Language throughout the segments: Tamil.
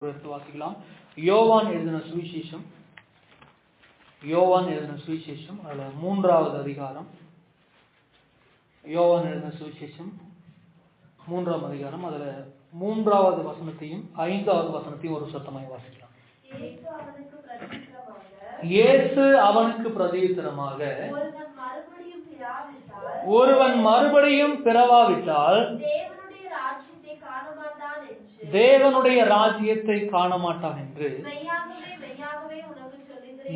வாசிக்கலாம். யோவான் எழுதின சுவிசேஷம், யோவான் எழுதின சுவிசேஷம் அதுல 3வது அதிகாரம். யோவான் எழுதின சுவிசேஷம் 3ஆம் அதிகாரம், அதுல 3வது வசனத்தையும் 5வது வசனத்தையும் ஒரு சத்தமாய் வாசிக்கலாம். இயேசு அவனுக்கு பிரதியுத்தரமாக, ஒருவன் மறுபடியும் பிறவாவிட்டால் தேவனுடைய ராஜ்யத்தை காண மாட்டான் என்று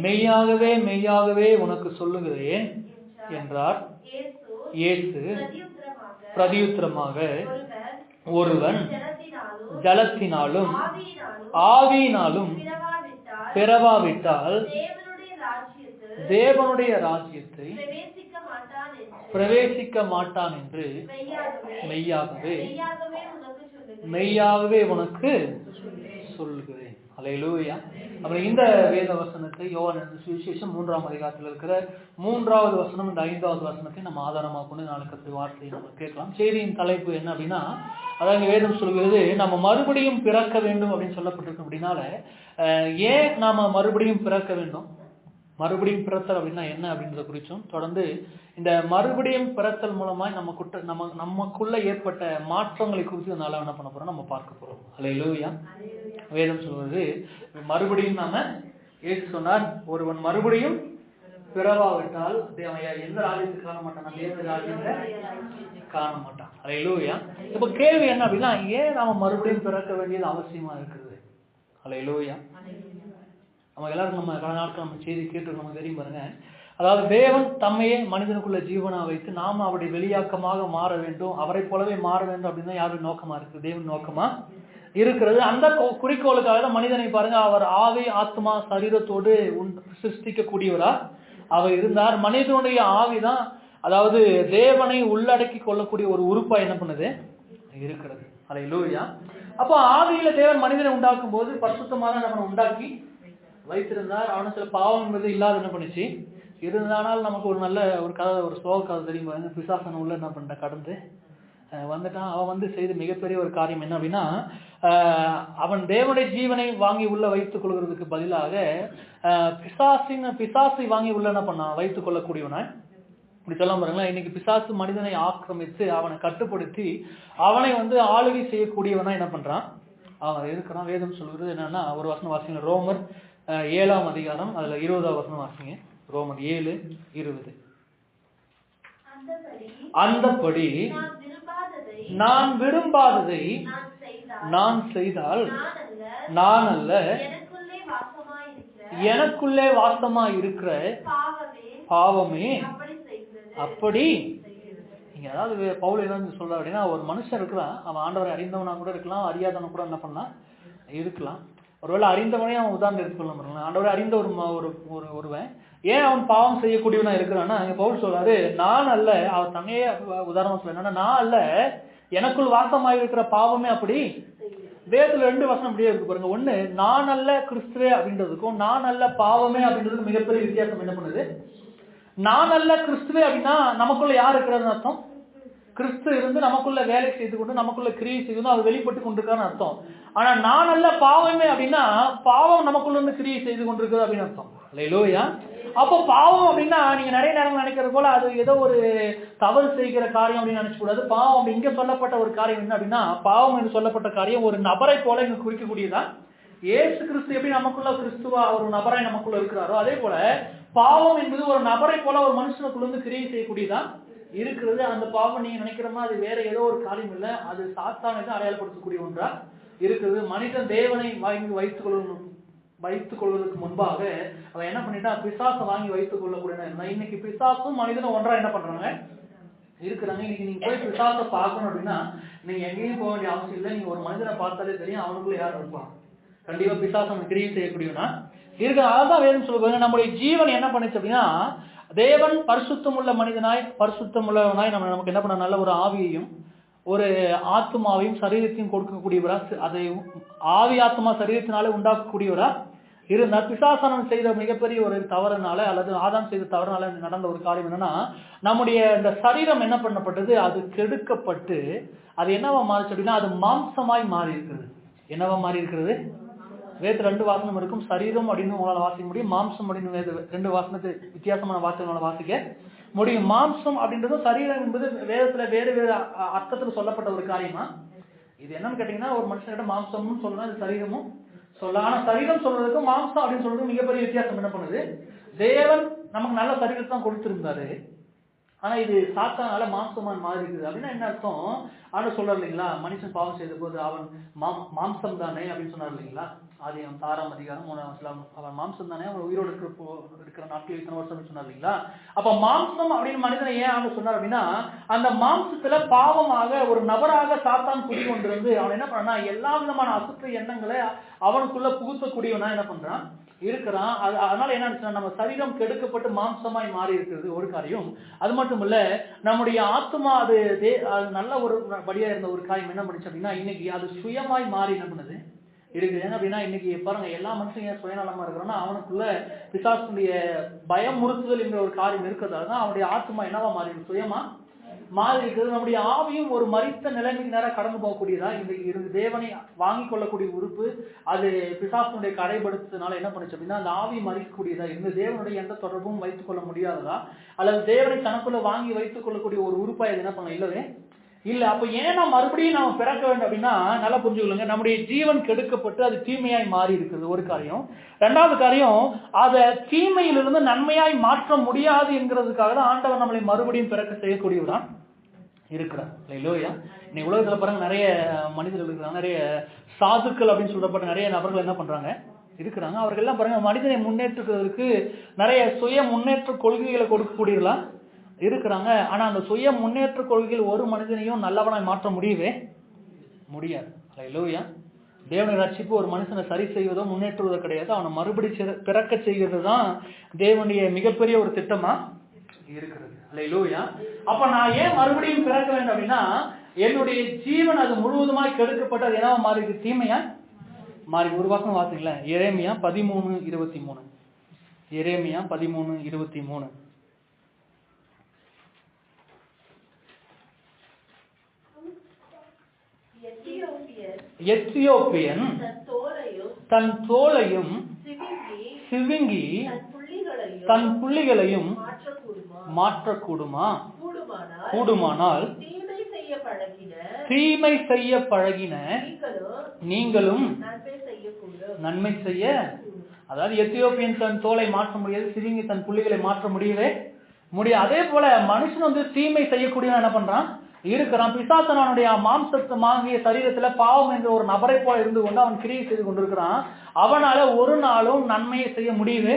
மெய்யாகவே மெய்யாகவே உனக்கு சொல்லுகிறேன் என்றார். இயேசு பிரதியுத்தரமாக, ஒருவன் ஜலத்தினாலும் ஆவியினாலும் பிறவாவிட்டால் தேவனுடைய ராஜ்யத்தை பிரவேசிக்க மாட்டான் என்று மெய்யாகவே மெய்யாகவே உனக்கு சொல்லுகிறேன். அல்லேலூயா. அப்புறம் இந்த வேத வசனத்தை யோவான் எழுதின சுவிசேஷம் 3ஆம் அதிகாரத்தில் இருக்கிற 3வது வசனம் இந்த 5வது வசனத்தை நம்ம ஆதாரமாக கொண்டு நாளுக்கு வார்த்தையை நம்ம கேட்கலாம். செய்தியின் தலைப்பு என்ன அப்படின்னா, அதாவது வேதம் சொல்கிறது நம்ம மறுபடியும் பிறக்க வேண்டும் அப்படின்னு சொல்லப்பட்டிருக்கு. அப்படின்னால ஏன் நாம மறுபடியும் பிறக்க வேண்டும், மறுபடியும் பிறத்தல் அப்படின்னா என்ன அப்படின்றத குறிச்சும், தொடர்ந்து இந்த மறுபடியும் பிறத்தல் மூலமாய் நமக்குள்ள ஏற்பட்ட மாற்றங்களை குறித்து அதனால என்ன பண்ண போறோம், நம்ம பார்க்க போறோம். அல்லேலூயா. வேதம் சொல்வது மறுபடியும் நாம ஏற்று சொன்னார், ஒருவன் மறுபடியும் பிறவாவிட்டால் எந்த ராஜ்யத்தை காண மாட்டான், தேவ ராஜ்யத்தை காண மாட்டான். அல்லேலூயா. இப்ப கேள்வி என்ன அப்படின்னா, ஏன் நாம மறுபடியும் பிறக்க வேண்டியது அவசியமா இருக்கிறது? அல்லேலூயா. நம்ம எல்லாரும் நம்ம கடந்த நாட்கள் நம்ம செய்தி கேட்டு நமக்கு தெரியும் பாருங்க. அதாவது தேவன் தம்மையே மனிதனுக்குள்ள ஜீவனா வைத்து நாம அவருடைய வெளியாக்கமாக மாற வேண்டும், அவரை போலவே மாற வேண்டும் அப்படின்னு யாரும் நோக்கமா இருக்கு, தேவன் நோக்கமா இருக்கிறது. அந்த குறிக்கோளுக்காக தான் மனிதனை பாருங்க, அவர் ஆவி ஆத்மா சரீரத்தோடு சிருஷ்டிக்க கூடியவரா அவர் இருந்தார். மனிதனுடைய ஆவிதான், அதாவது தேவனை உள்ளடக்கி கொள்ளக்கூடிய ஒரு உறுப்பா என்ன பண்ணுது இருக்கிறது. அல்லேலூயா. அப்போ ஆவியில தேவன் மனிதனை உண்டாக்கும் போது பரிசுத்தமாக நம்ம உண்டாக்கி வைத்திருந்தார். அவனுக்கு சில பாவம் என்பது இல்லாத என்ன பண்ணிச்சு இருந்தானால் நமக்கு ஒரு நல்ல ஒரு கதை, ஒரு சோக கதை தெரியும் பாருங்க. பிசாசன் உள்ள என்ன பண்ண கடந்து வந்துட்டான். அவன் செய்த மிகப்பெரிய ஒரு காரியம் என்ன அப்படின்னா, அவன் தேவனுடைய ஜீவனை வாங்கி உள்ள வைத்துக் கொள்கிறதுக்கு பதிலாக பிசாசை வாங்கி உள்ள என்ன பண்ணான், வைத்துக் கொள்ளக்கூடியவன. இப்படி சொல்ல பாருங்களேன். இன்னைக்கு பிசாசு மனிதனை ஆக்கிரமித்து அவனை கட்டுப்படுத்தி அவனை ஆளுகை செய்யக்கூடியவனா என்ன பண்றான், அவன் இருக்கிறான். வேதம் சொல்கிறது என்னன்னா, ஒரு வசனம் வாசிங்க, ரோமர் 7ஆம் அதிகாரம் அதுல 20வது வசனம் வாசிங்க. ரோமர் 7:20. அந்தபடி நான் விரும்பாததை நான் செய்தால் நான் அல்ல, எனக்குள்ளே வாசமா இருக்கிற பாவமே அப்படி. நீங்க அதாவது பவுல் என்ன சொல்ற அப்படின்னா, ஒரு மனுஷன் இருக்கிறான், அவன் ஆண்டவரை அறிந்தவனா கூட இருக்கலாம், அறியாதவன கூட என்ன பண்ணலாம் இருக்கலாம். ஒருவேளை அறிந்தவனே அவன் உதாரணம் எடுத்துக்கொள்ள, ஆண்டவரை அறிந்த ஒருவன் ஏன் அவன் பாவம் செய்யக்கூடியவனா இருக்கிறான்னா, அங்க பவுல் சொல்றாரு, நான் அல்ல, அவர் தன்னையே உதாரணம் சொல்ல, நான் அல்ல, எனக்குள் வாசமாக இருக்கிற பாவமே அப்படி. வேதத்துல 2 வசனம் அப்படியே இருக்கு பாருங்க. ஒண்ணு, நான் அல்ல கிறிஸ்துவே அப்படின்றதுக்கும் நான் அல்ல பாவமே அப்படின்றதுக்கும் மிகப்பெரிய வித்தியாசம் என்ன பண்ணுது. நான் அல்ல கிறிஸ்துவே அப்படின்னா நமக்குள்ள யார் இருக்கிறதுன்னு அர்த்தம், கிறிஸ்து இருந்து நமக்குள்ள வேலை செய்து கொண்டு நமக்குள்ள கிரியை செய்து அவர் வெளிப்பட்டு கொண்டிருக்கான்னு அர்த்தம். ஆனா நான் அல்ல பாவமே அப்படின்னா பாவம் நமக்குள்ள இருந்து கிரியை செய்து கொண்டிருக்கிறது அப்படின்னு அர்த்தம். அல்லேலூயா. அப்போ பாவம் அப்படின்னா நீங்க நிறைய நேரங்கள் நினைக்கிறது போல அது ஏதோ ஒரு தவறு செய்கிற காரியம் அப்படின்னு நினைச்ச கூடாது. பாவம் அப்படி இங்க சொல்லப்பட்ட ஒரு காரியம் என்ன அப்படின்னா, பாவம் என்று சொல்லப்பட்ட காரியம் ஒரு நபரை போல இங்க குறிக்கக்கூடியதான். இயேசு கிறிஸ்து எப்படி நமக்குள்ள கிறிஸ்துவா ஒரு நபராய் நமக்குள்ள இருக்கிறாரோ, அதே போல பாவம் என்பது ஒரு நபரை போல ஒரு மனுஷனுக்குள்ள இருந்து கிரியை செய்யக்கூடியதான் இருக்கிறது. அந்த பாவம் நீங்க நினைக்கிற மாதிரி வேற ஏதோ ஒரு காரியம் இல்லை, அது சாத்தானை தான் அடையாளப்படுத்தக்கூடிய ஒன்றா இருக்கிறது. மனிதன் தேவனை வாங்கி வைத்துக் கொள்வதற்கு முன்பாக அவன் என்ன பண்ணிட்டா, பிசாசை வாங்கி வைத்துக் கொள்ளக்கூடிய. இன்னைக்கு பிசாசும் மனிதனும் ஒன்றா என்ன பண்றாங்க இருக்கிறாங்க. இன்னைக்கு நீங்க போய் பிசாசை பார்க்கணும் அப்படின்னா நீங்க எங்கேயும் போக வேண்டிய அவசியம் இல்லை. நீங்க ஒரு மனிதனை பார்த்தாலே தெரியும் அவனுக்குள்ள யார் இருப்பான். கண்டிப்பா பிசாசம் கிரியை செய்யக்கூடியவனா இருக்கு. அதான் வேதம் சொல்லுவாங்க, நம்முடைய ஜீவன் என்ன பண்ணுச்சு அப்படின்னா, தேவன் பரிசுத்தம் உள்ள மனிதனாய் பரிசுத்தம் உள்ளவனாய் நமக்கு என்ன பண்ண, நல்ல ஒரு ஆவியையும் ஒரு ஆத்மாவையும் சரீரத்தையும் கொடுக்கக்கூடியவரா, அதை ஆவி ஆத்மா சரீரத்தினாலே உண்டாக்கக்கூடியவரா இருந்தார். பிசாசனம் செய்த மிகப்பெரிய ஒரு தவறுனால அல்லது ஆதாம் செய்த தவறுனால நடந்த ஒரு காரியம் என்னன்னா, நம்முடைய இந்த சரீரம் என்ன பண்ணப்பட்டது, அது கெடுக்கப்பட்டு அது என்னவா மாறிச்சு அப்படின்னா, அது மாம்சமாய் மாறி இருக்கிறது. என்னவா மாறி இருக்கிறது, வேதத்துல 2 வாசனம் இருக்கும். சரீரம் அப்படின்னு உங்களால வாசிக்க முடியும், மாம்சம் அப்படின்னு 2 வாசனத்தை வித்தியாசமான வார்த்தைகளால வாசிக்க முடியும். மாம்சம் அப்படின்றதும் சரீரம் என்பது வேதத்துல வேறு வேறு அர்த்தத்துல சொல்லப்பட்ட ஒரு காரியமா. இது என்னன்னு கேட்டீங்கன்னா, ஒரு மனுஷன்கிட்ட மாம்சம்னு சொல்லலாம், இது சரீரமும் சொல்லலாம். ஆனா சரீரம் சொல்றதுக்கும் மாம்சம் அப்படின்னு சொல்றதுக்கும் மிகப்பெரிய வித்தியாசம் என்ன பண்ணுது? தேவன் நமக்கு நல்ல சரீரத்தை தான் கொடுத்திருந்தாரு, ஆனா இது சாத்தானால மாம்சமா மாறி இருக்குது. அப்படின்னா என்ன அர்த்தம்? ஆண்டு சொல்றாரு இல்லைங்களா, மனுஷன் பாவம் செய்த போது அவன் மாம்சம் தானே அப்படின்னு சொன்னார் இல்லைங்களா. ஆதியாகமம் 6ஆம் அதிகாரம் 3ஆம் வசனம், அவன் மாம்சம் தானே, அவன் உயிரோடு இருக்கிற நாட்கள் இத்தனை வருஷம் சொன்னார் இல்லைங்களா. அப்ப மாம்சம் அப்படின்னு மனிதனை ஏன் ஆண்டு சொன்னார் அப்படின்னா, அந்த மாம்சத்துல பாவமாக ஒரு நபராக சாத்தான் குடிகொண்டு வந்து அவன் என்ன பண்ணா, எல்லா விதமான அசுத்த எண்ணங்களை அவனுக்குள்ள புகுத்தக்கூடியவனா என்ன பண்றான் இருக்கிறான். அதனால என்ன ஆச்சுன்னா, நம்ம சரீரம் கெடுக்கப்பட்டு மாம்சமாய் மாறி இருக்கிறது ஒரு காரியம். அது மட்டும் இல்ல, நம்முடைய ஆத்மா அது நல்ல ஒரு படியா இருந்த ஒரு காரியம் என்ன பண்ணுச்சு அப்படின்னா, இன்னைக்கு அது சுயமாய் மாறி என்ன பண்ணுது இருக்குது. ஏன்னா அப்படின்னா இன்னைக்கு பாருங்க, எல்லா மனுஷன் ஏன் சுயநலமா இருக்கிறான்னா, அவனுக்குள்ள பிசாசுடைய பயமுறுத்துதல் என்ற ஒரு காரியம் இருக்கிறதால தான் அவனுடைய ஆத்மா என்னவா மாறி சுயமா மாறி இருக்கிறது. நம்முடைய ஆவியும் ஒரு மரித்த நிலைமைக்கு நேரம் கடந்து போகக்கூடியதா இன்றைக்கு இருந்து தேவனை வாங்கி கொள்ளக்கூடிய உறுப்பு அது பிசாசுடைய கடைபடுத்துறதுனால என்ன பண்ணுச்சு அப்படின்னா, அந்த ஆவி மறிக்கக்கூடியதா இருந்து தேவனுடைய எந்த தொடர்பும் வைத்துக் கொள்ள முடியாததா, அல்லது தேவனை தனக்குள்ள வாங்கி வைத்துக் கொள்ளக்கூடிய ஒரு உறுப்பா இது என்ன பண்ண இல்லவே இல்ல. அப்ப ஏன் நான் மறுபடியும் நாம பிறக்க வேண்டும் அப்படின்னா, நல்லா புரிஞ்சுக்கொள்ளுங்க, நம்முடைய ஜீவன் கெடுக்கப்பட்டு அது தீமையாய் மாறி இருக்கிறது ஒரு காரியம். 2வது காரியம், அதை தீமையிலிருந்து நன்மையாய் மாற்ற முடியாது என்கிறதுக்காக தான் ஆண்டவர் நம்மளை மறுபடியும் பிறக்க செய்யக்கூடியவதான் இருக்கிறார். இல்லையா? இன்னைக்கு உலகத்துல பாருங்க, நிறைய மனிதர்கள் இருக்கிறாங்க, நிறைய சாதுக்கள் அப்படின்னு சொல்லப்பட்ட நிறைய நபர்கள் என்ன பண்றாங்க இருக்கிறாங்க. அவர்கள் எல்லாம் பாருங்க, மனிதனை முன்னேற்றுவதற்கு நிறைய சுய முன்னேற்ற கொள்கைகளை கொடுக்கக்கூடியவர்களா இருக்கிறாங்க. ஆனா அந்த சுய முன்னேற்ற கொள்கைகள் ஒரு மனிதனையும் நல்லவனாய் மாற்ற முடியவே முடியாது. இல்லையா? தேவனை ரட்சிப்பு ஒரு மனுஷனை சரி செய்வதோ முன்னேற்றுவதோ கிடையாது, அவனை மறுபடி பிறக்க செய்கிறது தான் தேவனுடைய மிகப்பெரிய ஒரு திட்டமா இருக்கிறது. இல்லையா? அப்ப நான் ஏன் மறுபடியும் பிறக்க வேண்டும் அப்படின்னா, என்னுடைய ஜீவன் அது முழுவதுமாய் கெடுக்கப்பட்டு அது என்னவா மாறி இருக்கு? தீமையா மாறி. ஒரு வாசம் வாசிங்களேன், எரேமியா 13:23. எரேமியா 13:23. எத்தியோப்பியன் தன் தோலையும் சிவிங்கி தன் புள்ளிகளையும் மாற்றக்கூடுமா? கூடுமானால் தீமை செய்ய பழகின நீங்களும் நன்மை செய்ய. அதாவது எத்தியோப்பியன் தன் தோலை மாற்ற முடியாது, சிவிங்கி தன் புள்ளிகளை மாற்ற முடியவே முடியாது. அதே போல மனுஷன் வந்து தீமை செய்யக்கூடிய என்ன பண்றான் இருக்கிறான். பிசாசனுடைய மாம்சத்தை வாங்கிய சரீரத்துல பாவம் என்ற ஒரு நபரை போல இருந்து கொண்டு அவன் கிரியை செய்து கொண்டிருக்கிறான். அவனால ஒரு நாளும் நன்மையை செய்ய முடியவே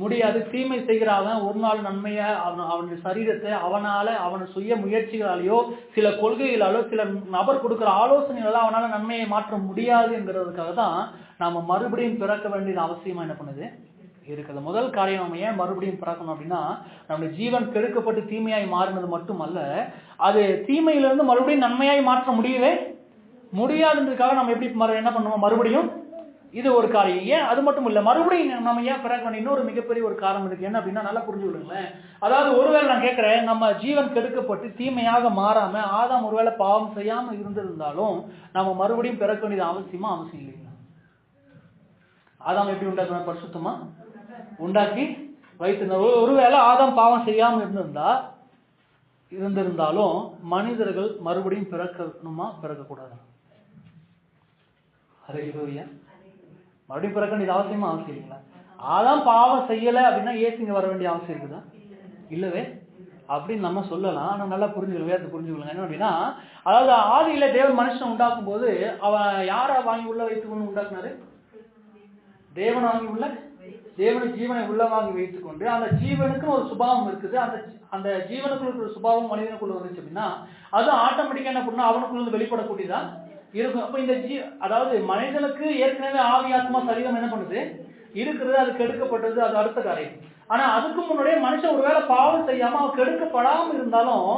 முடியாது. தீமை செய்கிறான் ஒரு நாள் நன்மையை அவனுடைய சரீரத்தை அவன சுய முயற்சிகளாலேயோ சில கொள்கைகளாலோ சில நபர் கொடுக்கிற ஆலோசனைகளால அவனால நன்மையை மாற்ற முடியாது என்கிறதுக்காக தான் நாம மறுபடியும் பிறக்க வேண்டியது அவசியமா என்ன பண்ணுது இருக்குது. முதல் காரியம், நம்ம ஏன் மறுபடியும் பிறக்கணும் அப்படின்னா, நம்முடைய ஜீவன் கெடுக்கப்பட்டு தீமையாய் மாறினது மட்டுமல்ல, அது தீமையிலிருந்து மறுபடியும் நன்மையாய் மாற்ற முடியவே முடியாதுன்றதுக்காக நம்ம எப்படி என்ன பண்ணுவோம் மறுபடியும். இது ஒரு காரியம். ஏன் அது மட்டும் இல்ல, மறுபடியும் நம்ம ஏன் பிறக்க வேண்டிய இன்னொரு மிகப்பெரிய ஒரு காரணம் இருக்கு. என்ன அப்படின்னா, நல்லா புரிஞ்சு விடுங்களேன். அதாவது ஒருவேளை நான் கேட்கிறேன், நம்ம ஜீவன் கெடுக்கப்பட்டு தீமையாக மாறாம ஆதாம் ஒருவேளை பாவம் செய்யாம இருந்திருந்தாலும் நம்ம மறுபடியும் பிறக்க வேண்டியது அவசியம் இல்லைங்களா? ஆதாம் எப்படி உண்டாக்குனா? பரிசுத்தமா உண்டாக்கி வைத்திருந்த. ஒருவேளை ஆதாம் பாவம் செய்யாம இருந்திருந்தாலும் மனிதர்கள் மறுபடியும் பிறக்கணுமா பிறக்க கூடாது? மறுபடியும் பிறக்க வேண்டியது அவசியம் இல்லைங்களா? ஆதாம் பாவம் செய்யல அப்படின்னா ஏசுங்க வர வேண்டிய அவசியம் இருக்குதா? இல்லவே அப்படின்னு நம்ம சொல்லலாம். ஆனா நல்லா புரிஞ்சுக்கொள்ளுங்க. என்ன அப்படின்னா, அதாவது ஆதியில தேவன் மனுஷன் உண்டாக்கும் போது அவன் யாரை வாங்கி உள்ள வைத்துக்கொண்டு உண்டாக்குனாரு? தேவன் வாங்கி உள்ள தேவனை ஜீவனை உள்ள வாங்கி வைத்துக் கொண்டு அந்த ஜீவனுக்கு ஒரு சுபாவம் இருக்குது. அந்த ஜீவனுக்குள்ள ஒரு சுபாவம் மனிதனுக்குள்ள வந்துச்சு அப்படின்னா அது ஆட்டோமேட்டிக்கா என்ன பண்ணா அவனுக்குள்ள வெளிப்படக்கூடியதா இருக்கும். அப்ப இந்த அதாவது மனிதனுக்கு ஏற்கனவே ஆவி ஆத்மா சரீரம் என்ன பண்ணுது இருக்கிறது, அது கெடுக்கப்பட்டது, அது அடுத்த காரியம். ஆனா அதுக்கு முன்னாடியே மனுஷன் ஒருவேளை பாவம் செய்யாம அவன் கெடுக்கப்படாமல் இருந்தாலும்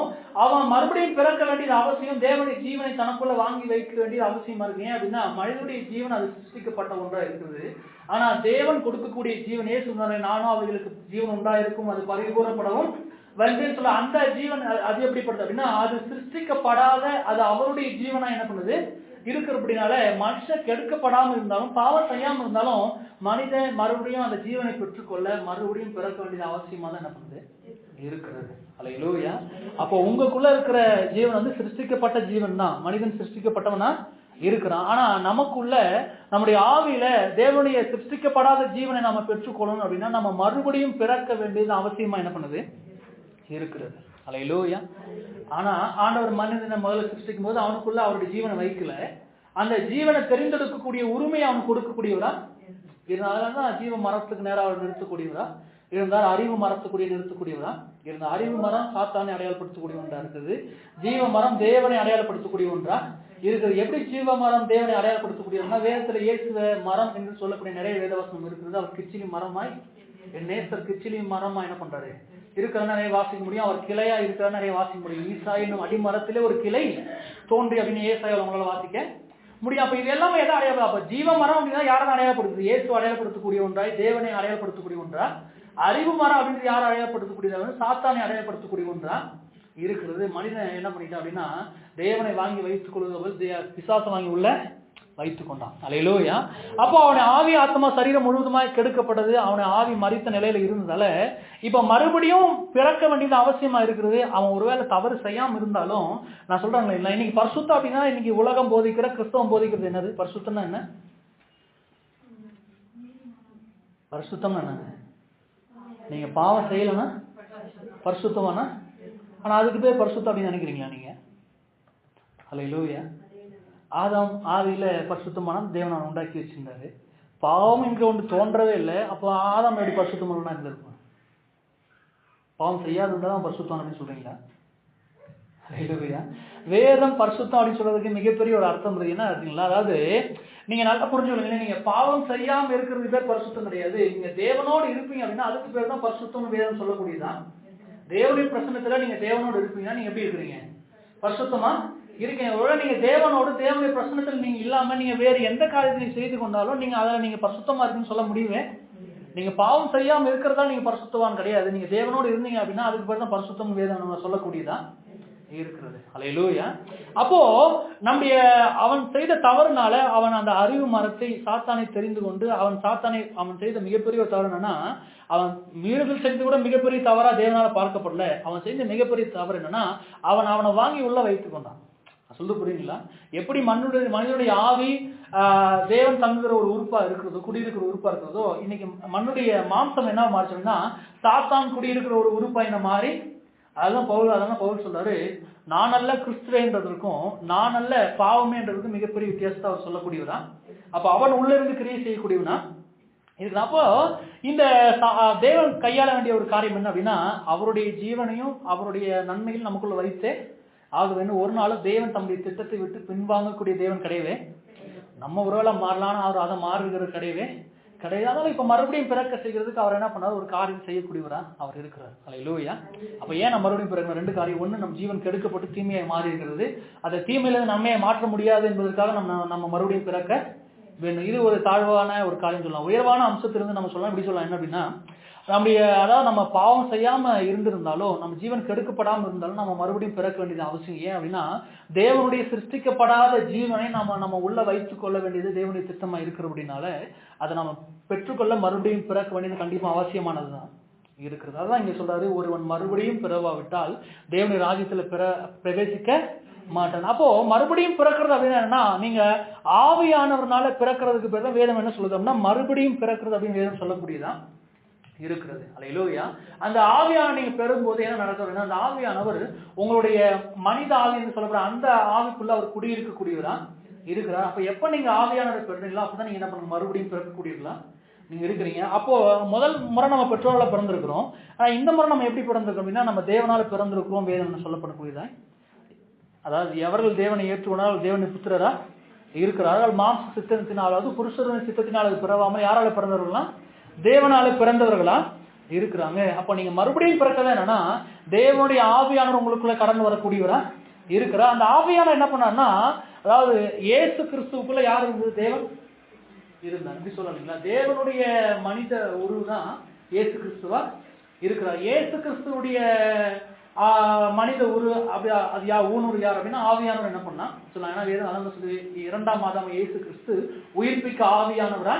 அவன் மறுபடியும் பிறக்க வேண்டியது அவசியம். தேவனுடைய ஜீவனை தனக்குள்ள வாங்கி வைக்க வேண்டியது அவசியமா இருக்கு. ஏன் அப்படின்னா மனிதனுடைய ஜீவன் அது சிருஷ்டிக்கப்பட்ட ஒன்றா இருக்குது. ஆனா தேவன் கொடுக்கக்கூடிய ஜீவனே சொன்னாரே, நானும் அவைகளுக்கு ஜீவன் உண்டா இருக்கும், அது பரிபூரணப்படவும் வந்து சொல்ல. அந்த ஜீவன் அது எப்படிப்பட்டது அப்படின்னா, அது சிருஷ்டிக்கப்படாத அது அவருடைய ஜீவனா என்ன பண்ணுது இருக்கிறபடினால மனுஷன் கெடுக்கப்படாமல் இருந்தாலும் பாவம் செய்யாமல் இருந்தாலும் மனிதன் மறுபடியும் அந்த ஜீவனை பெற்றுக்கொள்ள மறுபடியும் பிறக்க வேண்டியது அவசியமா தான் என்ன பண்ணுது இருக்கிறது. அல்லேலூயா. அப்போ உங்களுக்குள்ள இருக்கிற ஜீவன் வந்து சிருஷ்டிக்கப்பட்ட ஜீவன் தான், மனிதன் சிருஷ்டிக்கப்பட்டவனா இருக்கிறான். ஆனா நமக்குள்ள நம்முடைய ஆவியில தேவனுடைய சிருஷ்டிக்கப்படாத ஜீவனை நாம பெற்றுக்கொள்ளணும் அப்படின்னா நம்ம மறுபடியும் பிறக்க வேண்டியது அவசியமா என்ன பண்ணுது இருக்கிறது. அல்லேலூயா. ஆனா ஆண்டவர் மனிதனை முதல்ல சிருஷ்டிக்கும் போது அவனுக்குள்ள அவருடைய ஜீவனை வைக்கல, அந்த ஜீவனை தெரிந்தெடுக்கக்கூடிய உரிமையை அவனுக்கு கொடுக்கக்கூடியவரா இருந்தால்தான் ஜீவ மரத்துக்கு நேரம் அவர் நிறுத்தக்கூடியவரா இருந்தால், அறிவு மரத்துக்குரிய நிறுத்தக்கூடியவரா இருந்த. அறிவு மரம் சாத்தானை அடையாளப்படுத்தக்கூடிய ஒன்றா இருக்குது, ஜீவ மரம் தேவனை அடையாளப்படுத்தக்கூடிய ஒன்றா இருக்குது. எப்படி ஜீவ மரம் தேவனை அடையாளப்படுத்தக்கூடியதுன்னா வேதத்துல இயேசுவ மரம் என்று சொல்லக்கூடிய நிறைய வேதவசனம் இருக்கிறது. அவர் கிச்சிலி மரமாய் என் நேசர் கிச்சிலி மரமா என்ன பண்றாரு இருக்கிற நிறைய வாசிக்க முடியும், அவர் கிளையா இருக்கிற நிறைய வாசிக்க முடியும். ஈசா என்னும் அடிமரத்திலே ஒரு கிளை தோன்றி அப்படின்னு ஏசாயால உங்களால வாசிக்க முடியும். அப்ப இது எல்லாமே எதை அடையாளம்? அப்ப ஜீவ மரம் அப்படின்னா யாரை அடையாளப்படுத்துது? இயேசு அடையாளப்படுத்தக்கூடிய ஒன்றாய் தேவனை அடையாளப்படுத்தக்கூடிய ஒன்றா. அறிவு மரம் அப்படின்னு யாரை அடையாளப்படுத்தக்கூடியது? சாத்தானை அடையாளப்படுத்தக்கூடிய ஒன்றா இருக்கிறது. மனிதன் என்ன பண்ணிட்டான் அப்படின்னா தேவனை வாங்கி வைத்துக் கொள்வது பிசாசம் வாங்கி உள்ள வைத்துக் கொண்டான். அல்லேலூயா. அப்போ அவனுடைய ஆவி ஆத்மா சரீரம் முழுவதுமாய் கெடுக்கப்பட்டது, அவனுடைய ஆவி மரித்த நிலையில இருந்ததால இப்ப மறுபடியும் பிறக்க வேண்டியது அவசியமா இருக்கிறது. அவன் ஒருவேளை தவறு செய்யாம இருந்தாலும் நான் சொல்றாங்களே இல்லை, இன்னைக்கு பரிசுத்தம் அப்படின்னா இன்னைக்கு உலகம் போதிக்கிற கிறிஸ்தவம் போதிக்கிறது என்னது? பரிசுத்தம்னா என்ன? பரிசுத்தம்னா என்ன? நீங்க பாவம் செய்யலன்னா பரிசுத்தமானா, ஆனா அதுக்கு பேர் பரிசுத்தம் அப்படின்னு நினைக்கிறீங்களா நீங்க? அல்லேலூயா. ஆதாம் ஆவியில பரிசுத்தமான தேவன் அவன் உண்டாக்கி வச்சிருந்தாரு. பாவம் என்கிற ஒன்று தோன்றவே இல்லை. அப்போ ஆதாம் எப்படி பரிசுத்தமான இருந்திருக்கும்? பாவம் செய்யாது இருந்தாலும் பரிசுத்தம் அப்படின்னு சொல்றீங்களா? அல்லேலூயா. வேதம் பரிசுத்தம் அப்படின்னு சொல்றதுக்கு மிகப்பெரிய ஒரு அர்த்தம் இருக்கு. என்ன இருக்குங்களா? அதாவது நீங்க நல்லா புரிஞ்சுக்கொள்ளுங்க, நீங்க பாவம் செய்யாம இருக்கிறது பேர் பரிசுத்தம் கிடையாது. நீங்க தேவனோடு இருப்பீங்க அப்படின்னா அதுக்கு பேர் தான் பரிசுத்தம் வேதம் சொல்லக்கூடியதான். தேவனுடைய பிரசன்னத்துல நீங்க தேவனோடு இருப்பீங்கன்னா நீங்க எப்படி இருக்கிறீங்க? பரிசுத்தமா இருக்கீங்க. ஒருவேளை நீங்க தேவனோடு தேவனுடைய பிரசன்னத்தில் நீங்க இல்லாம நீங்க வேறு எந்த காரியத்தையும் செய்து கொண்டாலும் நீங்க அதில் நீங்க பரிசுத்தமா இருக்குன்னு சொல்ல முடியவே. நீங்க பாவம் செய்யாம இருக்கிறதா நீங்க பரிசுத்தவான் கிடையாது. நீங்க தேவனோடு இருந்தீங்க அப்படின்னா அதுக்கு பேர் தான் பரிசுத்தம் வேதம் சொல்லக்கூடியதான் இருக்கிறது. அல்லேலூயா. அப்போ நம்முடைய அவன் செய்த தவறுனால அவன் அந்த அறிவு மரத்தை சாத்தானை தெரிந்து கொண்டு அவன் செய்த மிகப்பெரிய தவறு என்னன்னா, அவன் மீறுதல் செஞ்சு கூட மிகப்பெரிய தவறா தேவனால பார்க்கப்படல. அவன் செய்த மிகப்பெரிய தவறு என்னன்னா அவனை வாங்கி உள்ள வைத்துக் கொண்டான். சொல்ல புரியுங்களா? எப்படி மனிதனுடைய ஆவி தேவன் தங்குகிற ஒரு உறுப்பா இருக்கிறதோ, குடியிருக்கிற உறுப்பா இருக்கிறதோ, இன்னைக்கு மண்ணுடைய மாம்சம் என்ன மாறிச்சோம்னா சாத்தான் குடியிருக்கிற ஒரு உறுப்பா என்ன மாறி. அதான் பவுல் சொல்றாரு, நான் அல்ல கிறிஸ்துவேன்றதுக்கும் நான் அல்ல பாவமேன்றதுக்கும் மிகப்பெரிய வித்தியாசத்தை அவர் சொல்லக்கூடியவனா. அப்ப அவன் உள்ள இருந்து கிரியை செய்யக்கூடியவனா இருக்கு. அப்போ இந்த தேவன் கையாள வேண்டிய ஒரு காரியம் என்ன அப்படின்னா அவருடைய ஜீவனையும் அவருடைய நன்மையில் நமக்குள்ள வைத்தே ஆக வேண்டும். ஒரு நாளும் தேவன் தம்முடைய திட்டத்தை விட்டு பின்வாங்கக்கூடிய தேவன் கிடையவே. நம்ம ஒருவேளை மாறலான்னு அவர் அதை மாறுகிறது கிடையவே கிடையாது. அதனால இப்ப மறுபடியும் பிறக்க செய்கிறதுக்கு அவர் என்ன பண்ணாரு? ஒரு காரியம் செய்யக்கூடியவரா அவர் இருக்கிறார். அல்லேலூயா. அப்ப ஏன் நம்ம மறுபடியும் பிறகு ரெண்டு காரியம். ஒண்ணு, நம்ம ஜீவன் கெடுக்கப்பட்டு தீமையை மாறி இருக்கிறது. அந்த தீமையிலிருந்து நம்மையை மாற்ற முடியாது என்பதற்காக நம்ம மறுபடியும் பிறக்க வேண்டும். இது ஒரு தாழ்வான ஒரு காரியம் சொல்லலாம். உயர்வான அம்சத்திலிருந்து நம்ம சொல்லலாம். இப்படி சொல்லலாம் என்ன அப்படின்னா அதாவது நம்ம பாவம் செய்யாம இருந்திருந்தாலும் நம்ம ஜீவன் கெடுக்கப்படாமல் இருந்தாலும் நம்ம மறுபடியும் பிறக்க வேண்டியது அவசியம். ஏன் அப்படின்னா தேவனுடைய சிருஷ்டிக்கப்படாத ஜீவனை நம்ம உள்ள வைத்துக் கொள்ள வேண்டியது தேவனுடைய திட்டமா இருக்கிற அப்படின்னால அதை நம்ம பெற்றுக்கொள்ள மறுபடியும் பிறக்க வேண்டியது கண்டிப்பா அவசியமானதுதான் இருக்கிறது. அதான் இங்க சொல்றாரு, ஒருவன் மறுபடியும் பிறவாவிட்டால் தேவனுடைய ராஜ்யத்துல பிரவேசிக்க மாட்டான். அப்போ மறுபடியும் பிறக்கிறது அப்படின்னா நீங்க ஆவியானவர்னால பிறக்கிறதுக்கு பேர் தான் வேதம் என்ன சொல்லுது அப்படின்னா மறுபடியும் பிறக்கிறது அப்படின்னு வேதம் சொல்லக்கூடியதான் இருக்கிறது. அல்லேலூயா. அந்த ஆவியான நீங்க பெறும்போது என்ன நடக்குதுன்னா அந்த ஆவியானவர் உங்களுடைய மனித ஆவி என்று சொல்லப்படுற அந்த ஆவிக்குள்ள அவர் குடியிருக்கக்கூடியவரா இருக்கிறார். அப்ப எப்ப நீங்க ஆவியானவரை பெறுறீங்களோ அப்பதான் நீங்க என்ன பண்ணுங்க? மறுபடியும் பிறக்கக்கூடியவர்களா நீங்க இருக்கிறீங்க. அப்போ முதல் முறை நம்ம பெற்றோர்களை பிறந்திருக்கிறோம். ஆனா இந்த முறை நம்ம எப்படி பிறந்திருக்கோம் அப்படின்னா நம்ம தேவனால பிறந்திருக்கிறோம். வேதம் சொல்லப்படக்கூடியதா. அதாவது எவர்கள் தேவனை ஏற்றுக்கொண்டால் தேவனை புத்திரரா இருக்கிறார்கள். மாம்ச சித்தத்தினாலாவது புருஷரின் சித்தத்தினால பிறவாமல் யாரால பிறந்தவர்களா? தேவனால பிறந்தவர்களா இருக்கிறாங்க. அப்ப நீங்க மறுபடியும் பிறக்கவே என்னன்னா தேவனுடைய ஆவியானவர் உங்களுக்குள்ள கடந்து வரக்கூடியவரா இருக்கிறார். அந்த ஆவியானவர் என்ன பண்ணாருன்னா அதாவது இயேசு கிறிஸ்துவுக்குள்ள யார் இருந்தது? தேவன் இருந்தார். அப்படி சொல்லலைங்களா? தேவனுடைய மனித உருவம் தான் இயேசு கிறிஸ்துவா இருக்கிறார். இயேசு கிறிஸ்துவுடைய மனித உரு அப்படி அது ஊனூர் யார் அப்படின்னா ஆவியானவர் என்ன பண்ணா சொல்லலாம். ஏன்னா வேறு அதான் சொல்லி 2ஆம் மாதம் இயேசு கிறிஸ்து உயிர்ப்பிக்க ஆவியானவரா